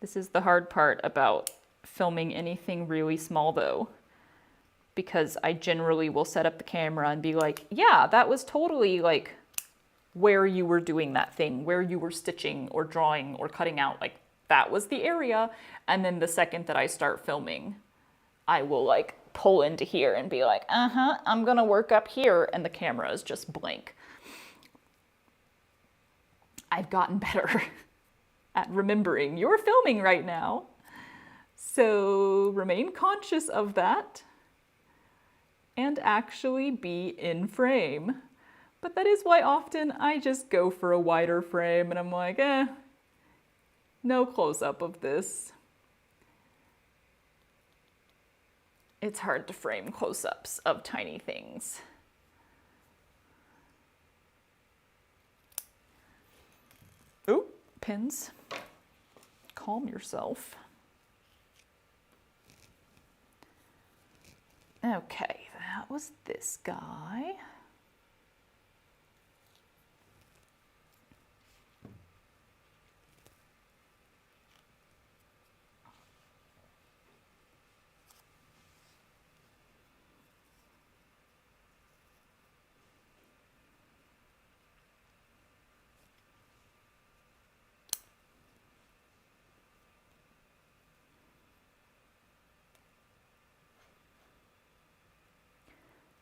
This is the hard part about filming anything really small though, because I generally will set up the camera and be like, yeah, that was totally like where you were doing that thing, where you were stitching or drawing or cutting out, like that was the area. And then the second that I start filming, I will like pull into here and be like, I'm gonna work up here, and the camera is just blank. I've gotten better at remembering you're filming right now. So remain conscious of that and actually be in frame. But that is why often I just go for a wider frame and I'm like, No close-up of this. It's hard to frame close-ups of tiny things. Ooh, pins. Calm yourself. Okay, that was this guy.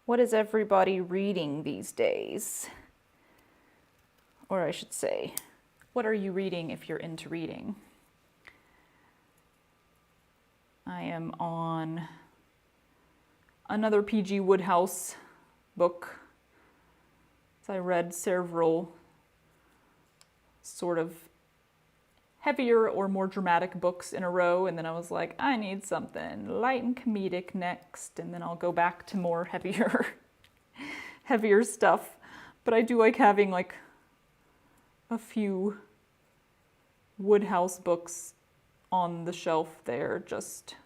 What is everybody reading these days? Or I should say, what are you reading if you're into reading? I am on another P.G. Wodehouse book. So I read several sort of heavier or more dramatic books in a row, and then I was like, I need something light and comedic next, and then I'll go back to more heavier stuff. But I do like having like a few Wodehouse books on the shelf there just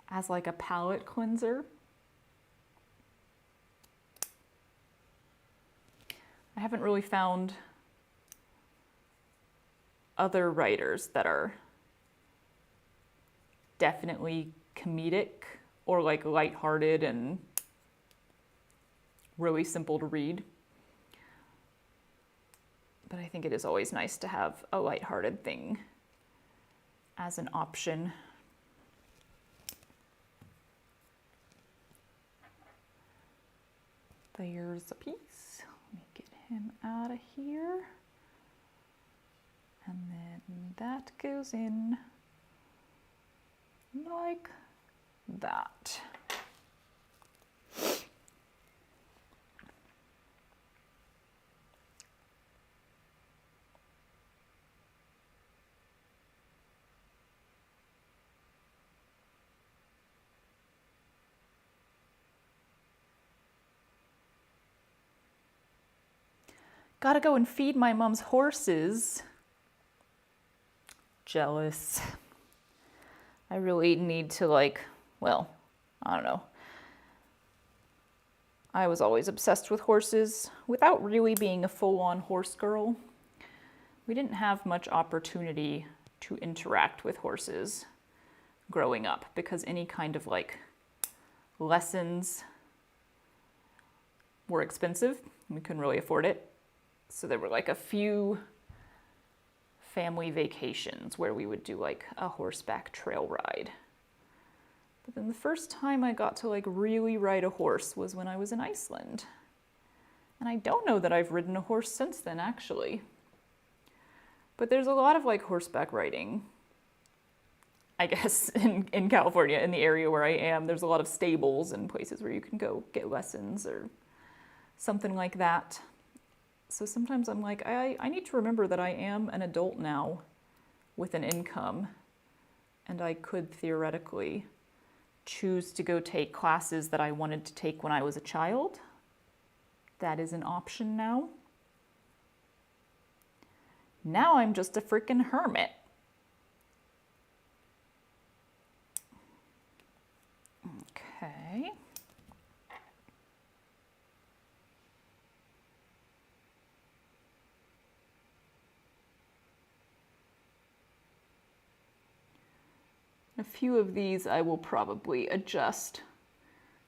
as like a palate cleanser. I haven't really found other writers that are definitely comedic or like lighthearted and really simple to read. But I think it is always nice to have a lighthearted thing as an option. There's a piece. Let me get him out of here. And then that goes in like that. Gotta go and feed my mom's horses. Jealous. I really need to well, I don't know. I was always obsessed with horses without really being a full-on horse girl. We didn't have much opportunity to interact with horses growing up because any kind of lessons were expensive. We couldn't really afford it. So there were a few family vacations where we would do a horseback trail ride. But then the first time I got to really ride a horse was when I was in Iceland. And I don't know that I've ridden a horse since then, actually. But there's a lot of horseback riding, I guess, in California, in the area where I am. There's a lot of stables and places where you can go get lessons or something like that. So sometimes I'm like, I need to remember that I am an adult now with an income, and I could theoretically choose to go take classes that I wanted to take when I was a child. That is an option now. Now I'm just a freaking hermit. Okay. A few of these I will probably adjust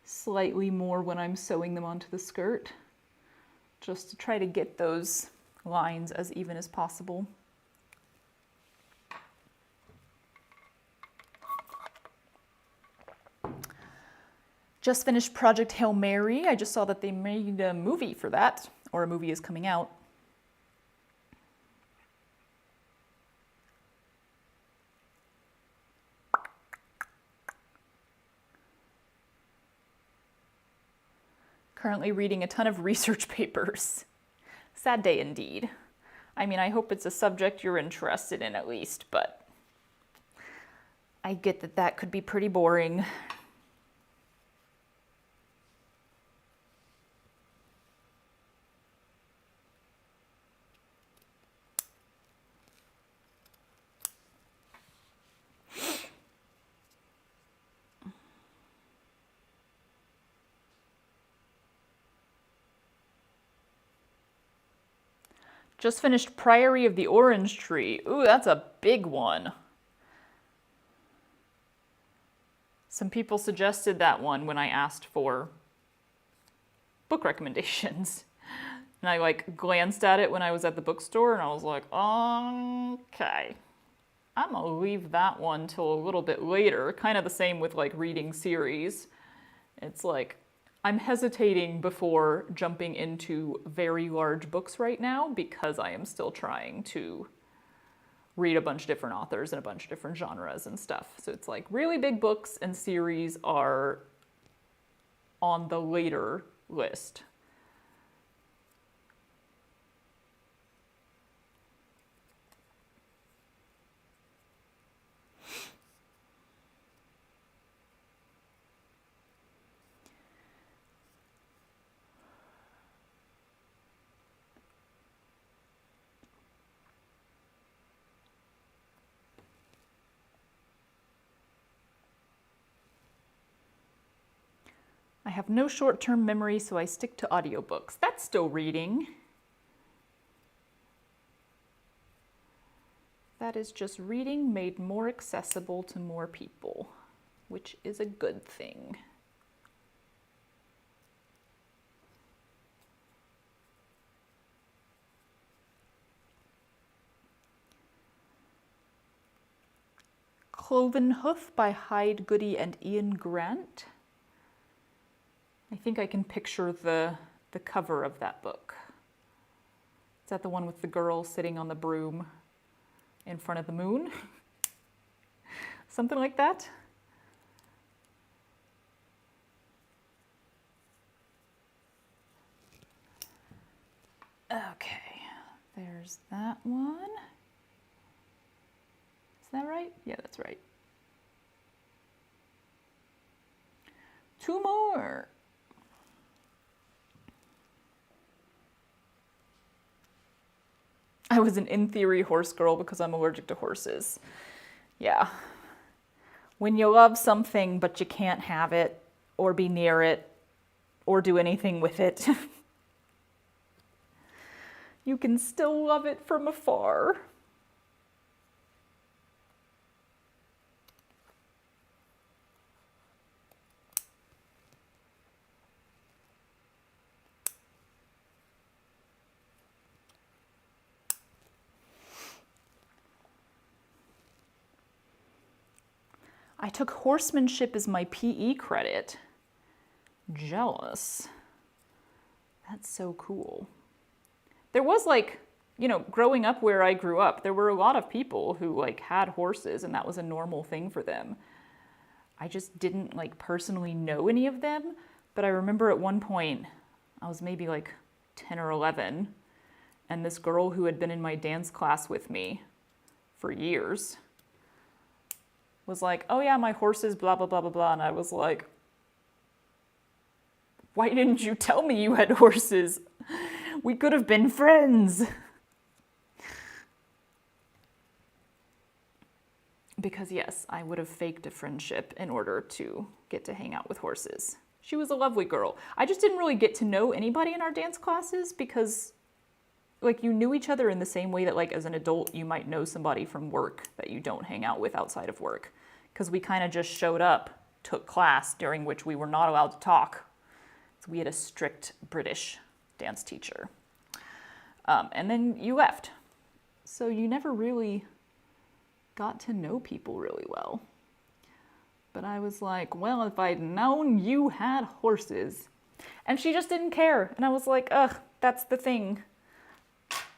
slightly more when I'm sewing them onto the skirt, just to try to get those lines as even as possible. Just finished Project Hail Mary. I just saw that they made a movie for that, or a movie is coming out. Currently reading a ton of research papers. Sad day indeed. I mean, I hope it's a subject you're interested in at least, but I get that that could be pretty boring. Just finished Priory of the Orange Tree. Ooh, that's a big one. Some people suggested that one when I asked for book recommendations. And I like glanced at it when I was at the bookstore and I was like, okay, I'm gonna leave that one till a little bit later. Kind of the same with like reading series. It's like, I'm hesitating before jumping into very large books right now because I am still trying to read a bunch of different authors and a bunch of different genres and stuff. So it's like really big books and series are on the later list. I have no short-term memory, so I stick to audiobooks. That's still reading. That is just reading made more accessible to more people, which is a good thing. Cloven Hoof by Hyde Goody and Ian Grant. I think I can picture the cover of that book. Is that the one with the girl sitting on the broom in front of the moon? Something like that? Okay, there's that one. Is that right? Yeah, that's right. Two more. I was an in theory horse girl because I'm allergic to horses. Yeah. When you love something but you can't have it or be near it or do anything with it, you can still love it from afar. I took horsemanship as my PE credit. Jealous. That's so cool. There was like, you know, growing up where I grew up, there were a lot of people who like had horses and that was a normal thing for them. I just didn't like personally know any of them, but I remember at one point, I was maybe like 10 or 11, and this girl who had been in my dance class with me for years was like, oh yeah, my horses, blah, blah, blah, blah, blah. And I was like, why didn't you tell me you had horses? We could have been friends. Because yes, I would have faked a friendship in order to get to hang out with horses. She was a lovely girl. I just didn't really get to know anybody in our dance classes because like you knew each other in the same way that like as an adult you might know somebody from work that you don't hang out with outside of work. Because we kind of just showed up, took class during which we were not allowed to talk. So we had a strict British dance teacher. And then you left. So you never really got to know people really well. But I was like, well, if I'd known you had horses. And she just didn't care. And I was like, ugh, that's the thing.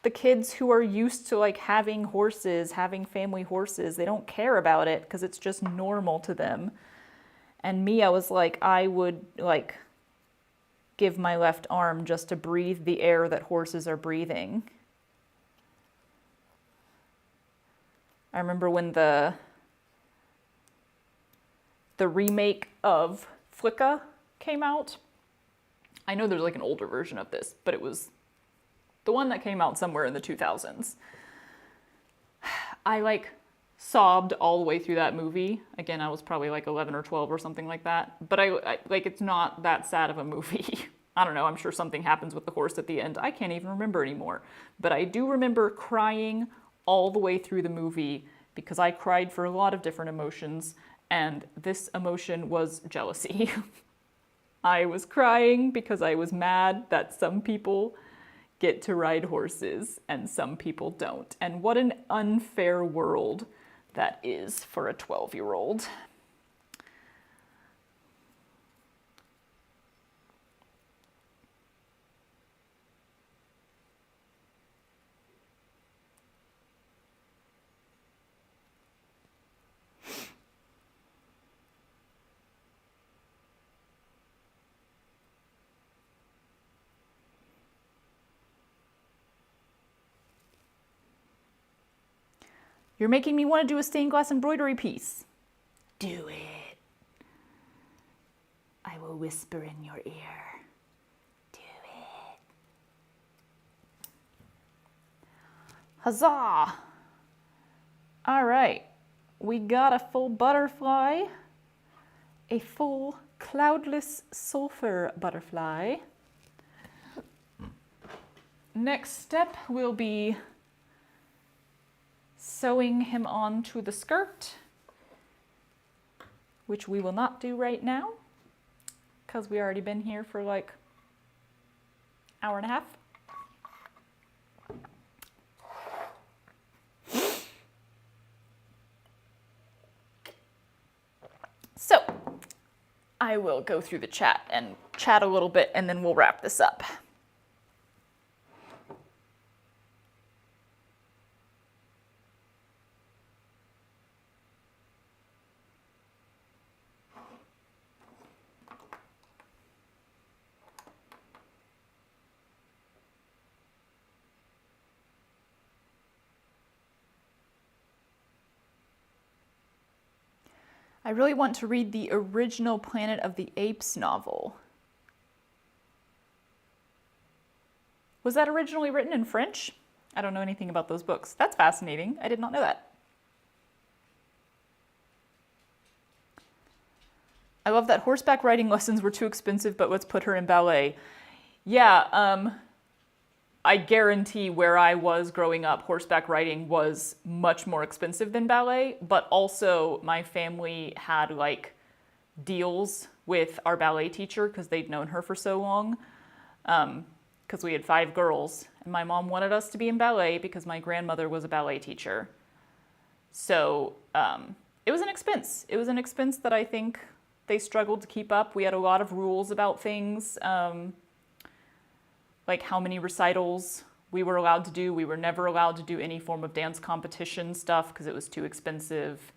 The kids who are used to like having horses, having family horses, they don't care about it because it's just normal to them. And me, I was like, I would like give my left arm just to breathe the air that horses are breathing. I remember when the remake of Flicka came out. I know there's like an older version of this, but it was the one that came out somewhere in the 2000s. I like sobbed all the way through that movie. Again, I was probably like 11 or 12 or something like that. But I like, it's not that sad of a movie. I don't know, I'm sure something happens with the horse at the end. I can't even remember anymore. But I do remember crying all the way through the movie because I cried for a lot of different emotions, and this emotion was jealousy. I was crying because I was mad that some people get to ride horses and some people don't. And what an unfair world that is for a 12-year-old. You're making me want to do a stained glass embroidery piece. Do it. I will whisper in your ear. Do it. Huzzah! All right, we got a full butterfly, a full cloudless sulfur butterfly. Next step will be sewing him onto the skirt, which we will not do right now because we already been here for like an hour and a half. So I will go through the chat and chat a little bit and then we'll wrap this up. I really want to read the original Planet of the Apes novel. Was that originally written in French? I don't know anything about those books. That's fascinating. I did not know that. I love that horseback riding lessons were too expensive, but let's put her in ballet. Yeah, I guarantee where I was growing up, horseback riding was much more expensive than ballet, but also my family had like deals with our ballet teacher because they'd known her for so long. Because we had 5 girls, and my mom wanted us to be in ballet because my grandmother was a ballet teacher. So it was an expense. It was an expense that I think they struggled to keep up. We had a lot of rules about things. Like how many recitals we were allowed to do. We were never allowed to do any form of dance competition stuff because it was too expensive.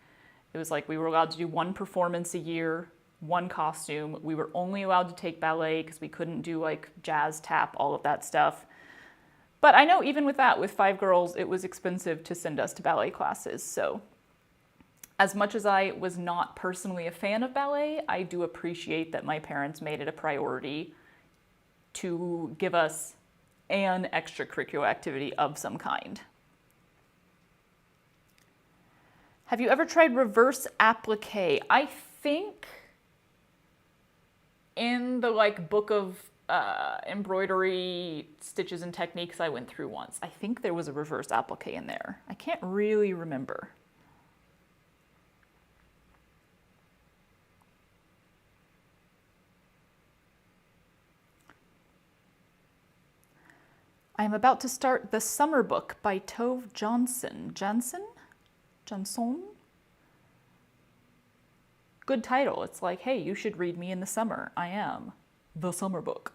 It was like we were allowed to do 1 performance a year, 1 costume. We were only allowed to take ballet because we couldn't do like jazz, tap, all of that stuff. But I know even with that, with 5 girls, it was expensive to send us to ballet classes. So as much as I was not personally a fan of ballet, I do appreciate that my parents made it a priority to give us an extracurricular activity of some kind. Have you ever tried reverse applique? I think in the like book of embroidery stitches and techniques I went through once, I think there was a reverse applique in there. I can't really remember. I am about to start The Summer Book by Tove Jansson. Jansson? Good title. It's like, hey, you should read me in the summer. I am The Summer Book.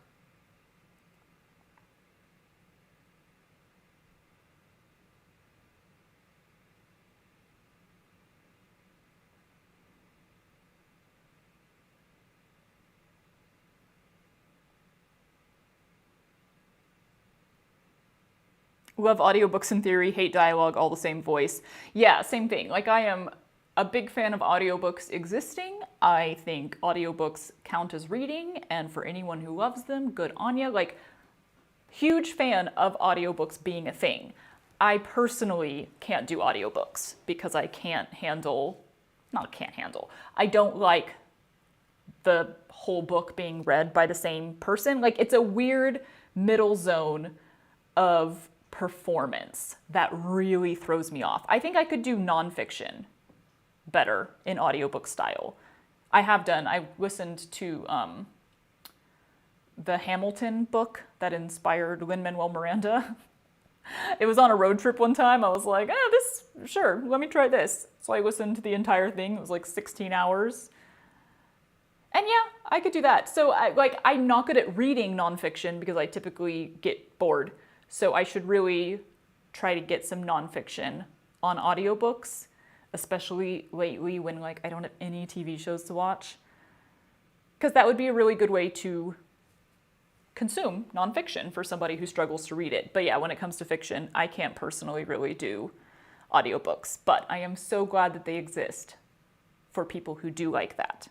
Love audiobooks in theory, hate dialogue, all the same voice. Yeah, same thing. Like, I am a big fan of audiobooks existing. I think audiobooks count as reading, and for anyone who loves them, good on ya. Like, huge fan of audiobooks being a thing. I personally can't do audiobooks because I I don't like the whole book being read by the same person. Like, it's a weird middle zone of performance that really throws me off. I think I could do nonfiction better in audiobook style. I listened to the Hamilton book that inspired Lin-Manuel Miranda. It was on a road trip one time. I was like, sure, let me try this. So I listened to the entire thing. It was like 16 hours. And yeah, I could do that. So I'm not good at reading nonfiction because I typically get bored. So I should really try to get some nonfiction on audiobooks, especially lately when like I don't have any TV shows to watch. Because that would be a really good way to consume nonfiction for somebody who struggles to read it. But yeah, when it comes to fiction, I can't personally really do audiobooks. But I am so glad that they exist for people who do like that.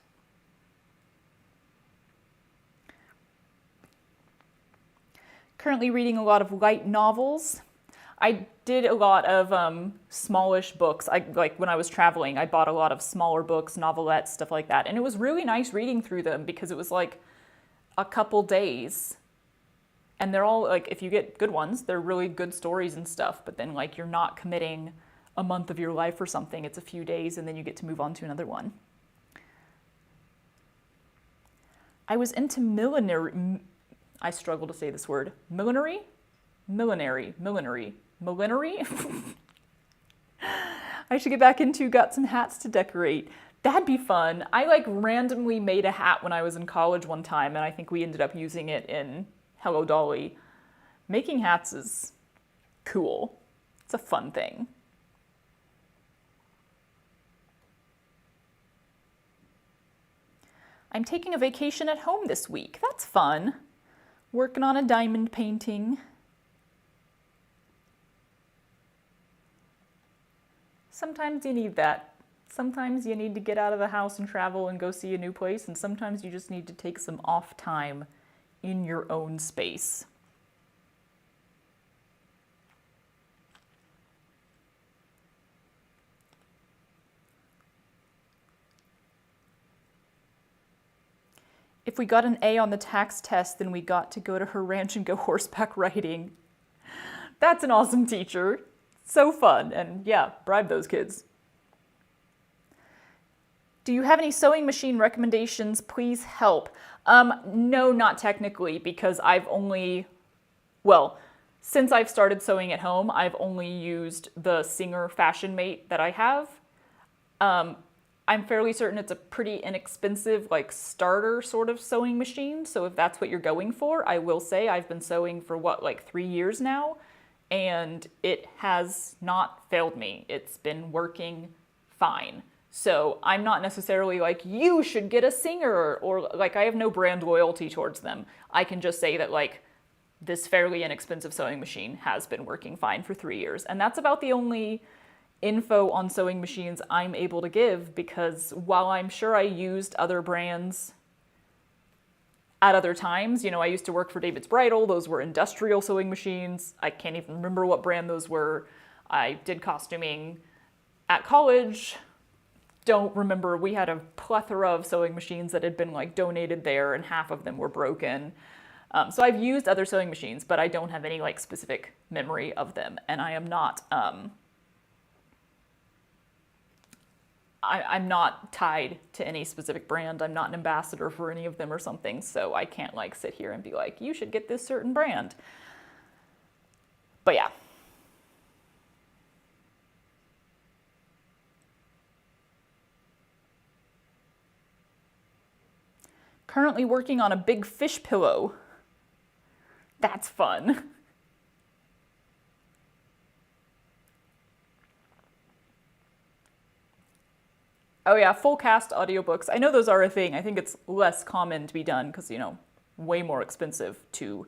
Currently reading a lot of light novels. I did a lot of smallish books. Like when I was traveling, I bought a lot of smaller books, novelettes, stuff like that. And it was really nice reading through them because it was like a couple days. And they're all like, if you get good ones, they're really good stories and stuff. But then like you're not committing a month of your life or something. It's a few days and then you get to move on to another one. I was into millinery. I struggle to say this word. Millinery? Millinery. I should get back into got some hats to decorate. That'd be fun. I like randomly made a hat when I was in college one time, and I think we ended up using it in Hello Dolly. Making hats is cool. It's a fun thing. I'm taking a vacation at home this week. That's fun. Working on a diamond painting. Sometimes you need that. Sometimes you need to get out of the house and travel and go see a new place, and sometimes you just need to take some off time in your own space. If we got an A on the tax test, then we got to go to her ranch and go horseback riding. That's an awesome teacher. So fun. And yeah, bribe those kids. Do you have any sewing machine recommendations? Please help. No, not technically, because since I've started sewing at home, I've only used the Singer Fashion Mate that I have. I'm fairly certain it's a pretty inexpensive, like, starter sort of sewing machine. So if that's what you're going for, I will say I've been sewing for 3 years now, and it has not failed me. It's been working fine. So I'm not necessarily like, you should get a Singer, or like, I have no brand loyalty towards them. I can just say that like, this fairly inexpensive sewing machine has been working fine for 3 years. And that's about the only info on sewing machines I'm able to give, because while I'm sure I used other brands at other times, I used to work for David's Bridal, those were industrial sewing machines. I can't even remember what brand those were. I did costuming at college. Don't remember, we had a plethora of sewing machines that had been like donated there, and half of them were broken. So I've used other sewing machines, but I don't have any like specific memory of them, and I am not I'm not tied to any specific brand. I'm not an ambassador for any of them or something, so I can't like sit here and be like, you should get this certain brand. But yeah. Currently working on a big fish pillow. That's fun. Oh yeah, full cast audiobooks. I know those are a thing. I think it's less common to be done because, way more expensive to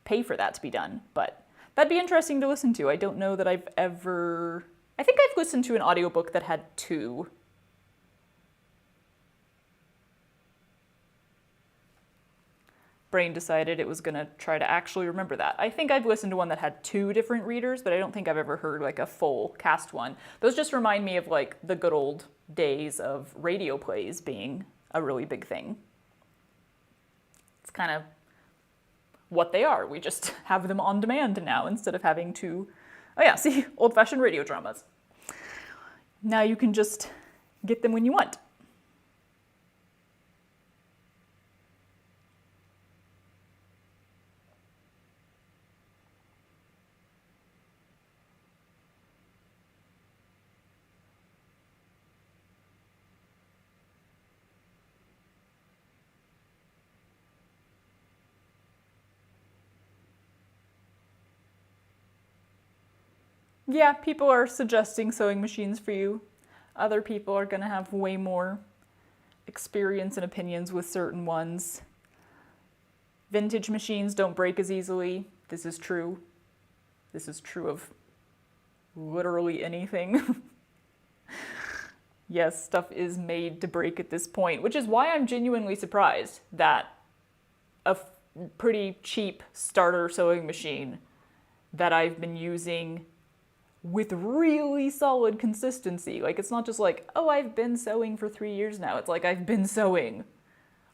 pay for that to be done. But That'd be interesting to listen to. I don't know that I've ever... I think I've listened to an audiobook that had two. Brain decided it was going to try to actually remember that. I think I've listened to one that had two different readers, but I don't think I've ever heard like a full cast one. Those just remind me of like the good old days of radio plays being a really big thing. It's kind of what they are. We just have them on demand now instead of having to, oh yeah, see, old-fashioned radio dramas. Now you can just get them when you want. Yeah, people are suggesting sewing machines for you. Other people are going to have way more experience and opinions with certain ones. Vintage machines don't break as easily. This is true. This is true of literally anything. Yes, stuff is made to break at this point, which is why I'm genuinely surprised that a pretty cheap starter sewing machine that I've been using with really solid consistency. Like, it's not just like, oh, I've been sewing for 3 years now. It's like, I've been sewing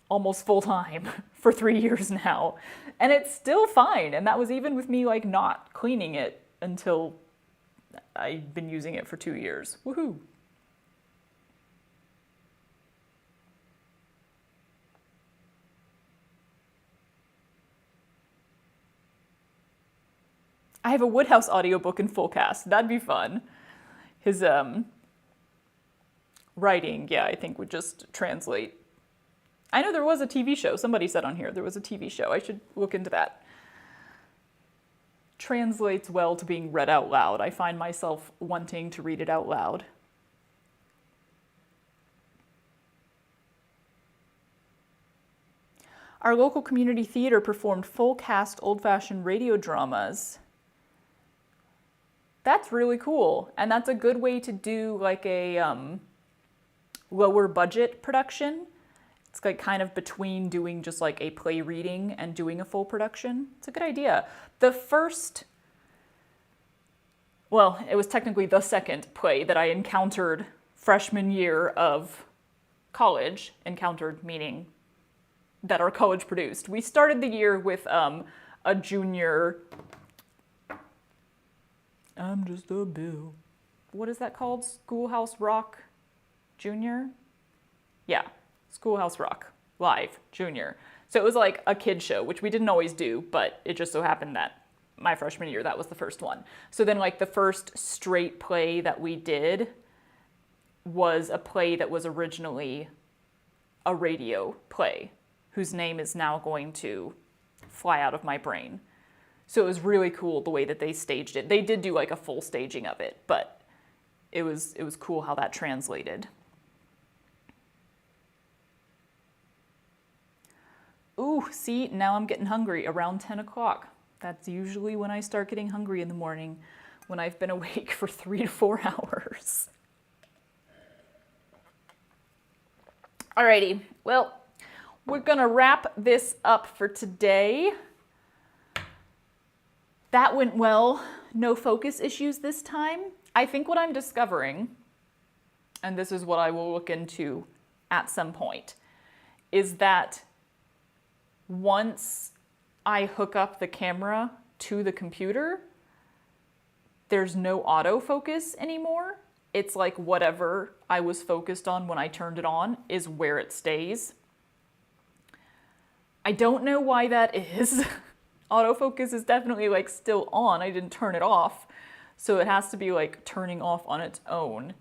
almost full time for 3 years now. And it's still fine. And that was even with me, like, not cleaning it until I've been using it for 2 years. Woohoo! I have a Woodhouse audiobook in full cast. That'd be fun. His writing, yeah, I think would just translate. I know there was a TV show. Somebody said on here there was a TV show. I should look into that. Translates well to being read out loud. I find myself wanting to read it out loud. Our local community theater performed full cast old-fashioned radio dramas. That's really cool, and that's a good way to do like a lower budget production. It's like kind of between doing just like a play reading and doing a full production. It's a good idea. The first, well, it was technically the second play that I encountered freshman year of college, encountered meaning that our college produced. We started the year with a junior... I'm just a bill. What is that called? Schoolhouse Rock Junior? Yeah, Schoolhouse Rock Live Junior. So it was like a kid show, which we didn't always do, but it just so happened that my freshman year, that was the first one. So then like the first straight play that we did was a play that was originally a radio play, whose name is now going to fly out of my brain. So it was really cool the way that they staged it. They did do like a full staging of it, but it was cool how that translated. Ooh, see, now I'm getting hungry around 10 o'clock. That's usually when I start getting hungry in the morning, when I've been awake for 3 to 4 hours. Alrighty, well, we're gonna wrap this up for today. That went well. No focus issues this time. I think what I'm discovering, and this is what I will look into at some point, is that once I hook up the camera to the computer, there's no autofocus anymore. It's like whatever I was focused on when I turned it on is where it stays. I don't know why that is. Autofocus is definitely like still on. I didn't turn it off. So it has to be like turning off on its own.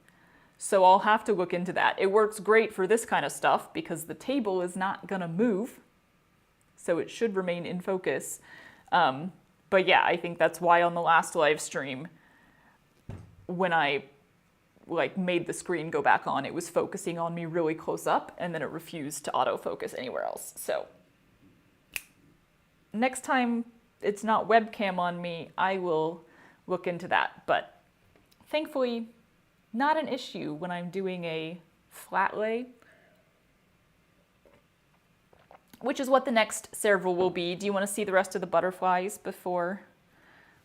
So I'll have to look into that. It works great for this kind of stuff because the table is not gonna move. So it should remain in focus. But yeah, I think that's why on the last live stream, when I like made the screen go back on, it was focusing on me really close up and then it refused to autofocus anywhere else. So next time it's not webcam on me, I will look into that. But thankfully, not an issue when I'm doing a flat lay, which is what the next several will be. Do you want to see the rest of the butterflies before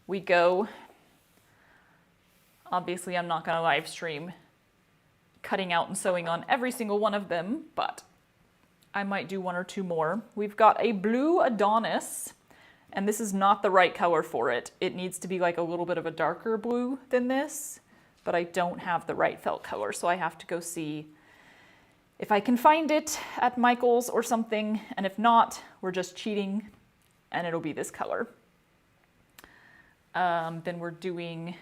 we go? Obviously, I'm not going to live stream cutting out and sewing on every single one of them, but I might do one or two more. We've got a blue Adonis, and this is not the right color for it. It needs to be like a little bit of a darker blue than this, but I don't have the right felt color, so I have to go see if I can find it at Michael's or something, and if not, we're just cheating, and it'll be this color. Then we're doing,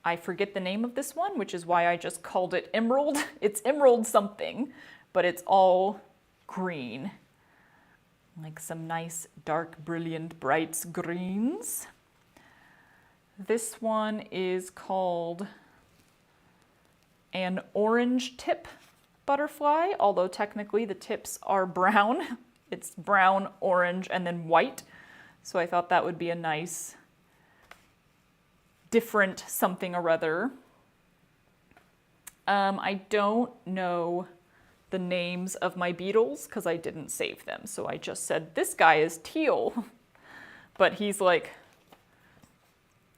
I forget the name of this one, which is why I just called it Emerald. It's Emerald something, but it's all green. Like some nice, dark, brilliant, bright greens. This one is called an orange tip butterfly, although technically the tips are brown. It's brown, orange, and then white. So I thought that would be a nice, different something or other. I don't know the names of my beetles because I didn't save them. So I just said, this guy is teal, but he's like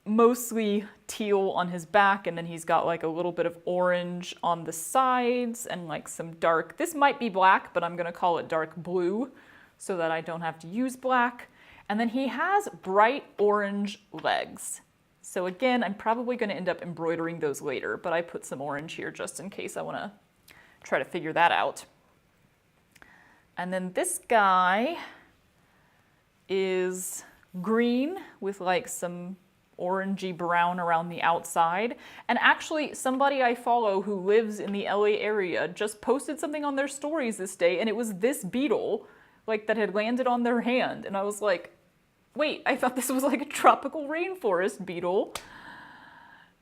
mostly teal on his back, and then he's got like a little bit of orange on the sides and like some dark, this might be black, but I'm gonna call it dark blue so that I don't have to use black. And then he has bright orange legs. So again, I'm probably gonna end up embroidering those later, but I put some orange here just in case I wanna try to figure that out. And then this guy is green with like some orangey brown around the outside. And actually somebody I follow who lives in the LA area just posted something on their stories this day, and it was this beetle like that had landed on their hand. And I was like, wait, I thought this was like a tropical rainforest beetle.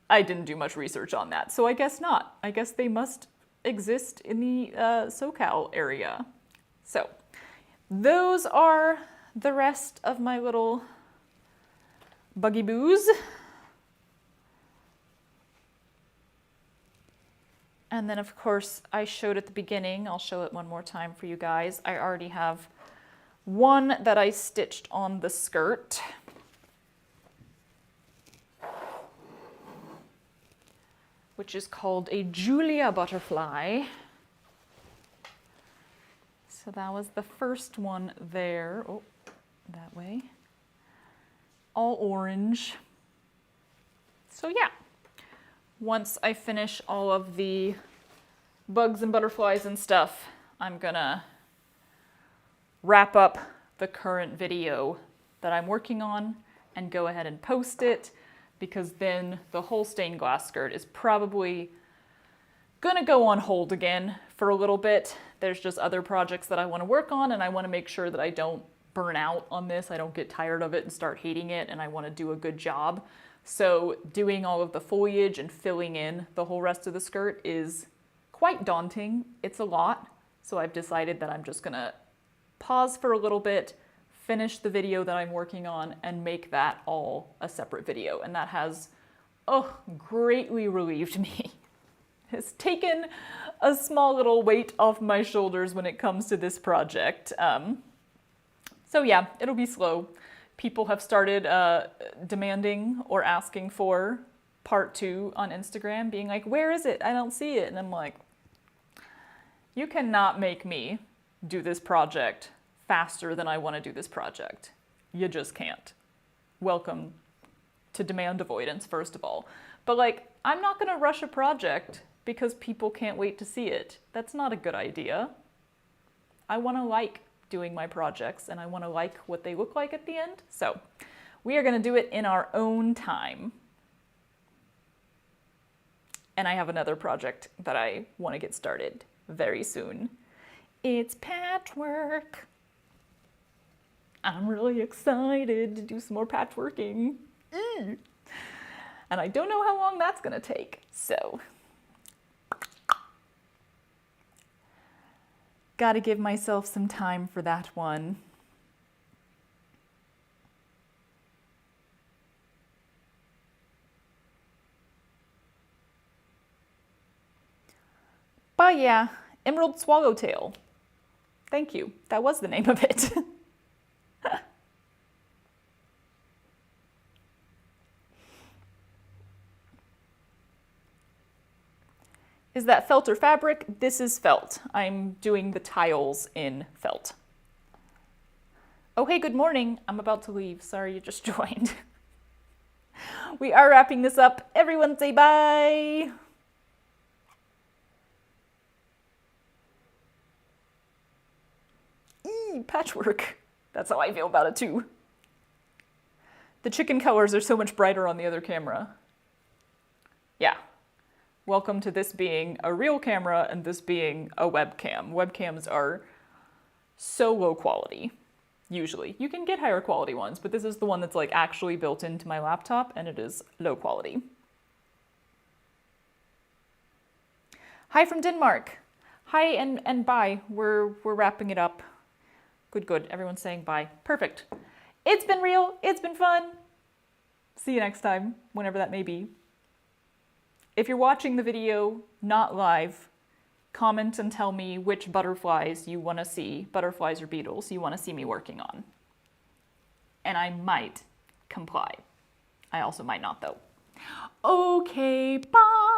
I didn't do much research on that, so I guess not. I guess they must exist in the SoCal area. So those are the rest of my little buggy boos. And then of course I showed at the beginning, I'll show it one more time for you guys. I already have one that I stitched on the skirt. Which is called a Julia butterfly. So that was the first one there. Oh, that way. All orange. So yeah, once I finish all of the bugs and butterflies and stuff, I'm gonna wrap up the current video that I'm working on and go ahead and post it, because then the whole stained glass skirt is probably gonna go on hold again for a little bit. There's just other projects that I wanna work on, and I wanna make sure that I don't burn out on this. I don't get tired of it and start hating it, and I wanna do a good job. So doing all of the foliage and filling in the whole rest of the skirt is quite daunting. It's a lot. So I've decided that I'm just gonna pause for a little bit, finish the video that I'm working on, and make that all a separate video. And that has, oh, greatly relieved me. It's taken a small little weight off my shoulders when it comes to this project. So yeah, it'll be slow. People have started demanding or asking for part 2 on Instagram, being like, where is it? I don't see it. And I'm like, you cannot make me do this project faster than I want to do this project. You just can't. Welcome to demand avoidance, first of all. But like, I'm not going to rush a project because people can't wait to see it. That's not a good idea. I want to like doing my projects, and I want to like what they look like at the end. So we are going to do it in our own time. And I have another project that I want to get started very soon. It's patchwork. I'm really excited to do some more patchworking. And I don't know how long that's going to take. So got to give myself some time for that one. But yeah, Emerald Swallowtail. Thank you. That was the name of it. Is that felt or fabric? This is felt. I'm doing the tiles in felt. Oh, hey, good morning. I'm about to leave. Sorry you just joined. We are wrapping this up. Everyone say bye. Patchwork. That's how I feel about it too. The chicken colors are so much brighter on the other camera. Yeah. Welcome to this being a real camera and this being a webcam. Webcams are so low quality, usually. You can get higher quality ones, but this is the one that's like actually built into my laptop and it is low quality. Hi from Denmark. Hi and bye. We're wrapping it up. Good, good. Everyone's saying bye. Perfect. It's been real. It's been fun. See you next time, whenever that may be. If you're watching the video not live, comment and tell me which butterflies you want to see, butterflies or beetles, you want to see me working on. And I might comply. I also might not though. Okay, bye!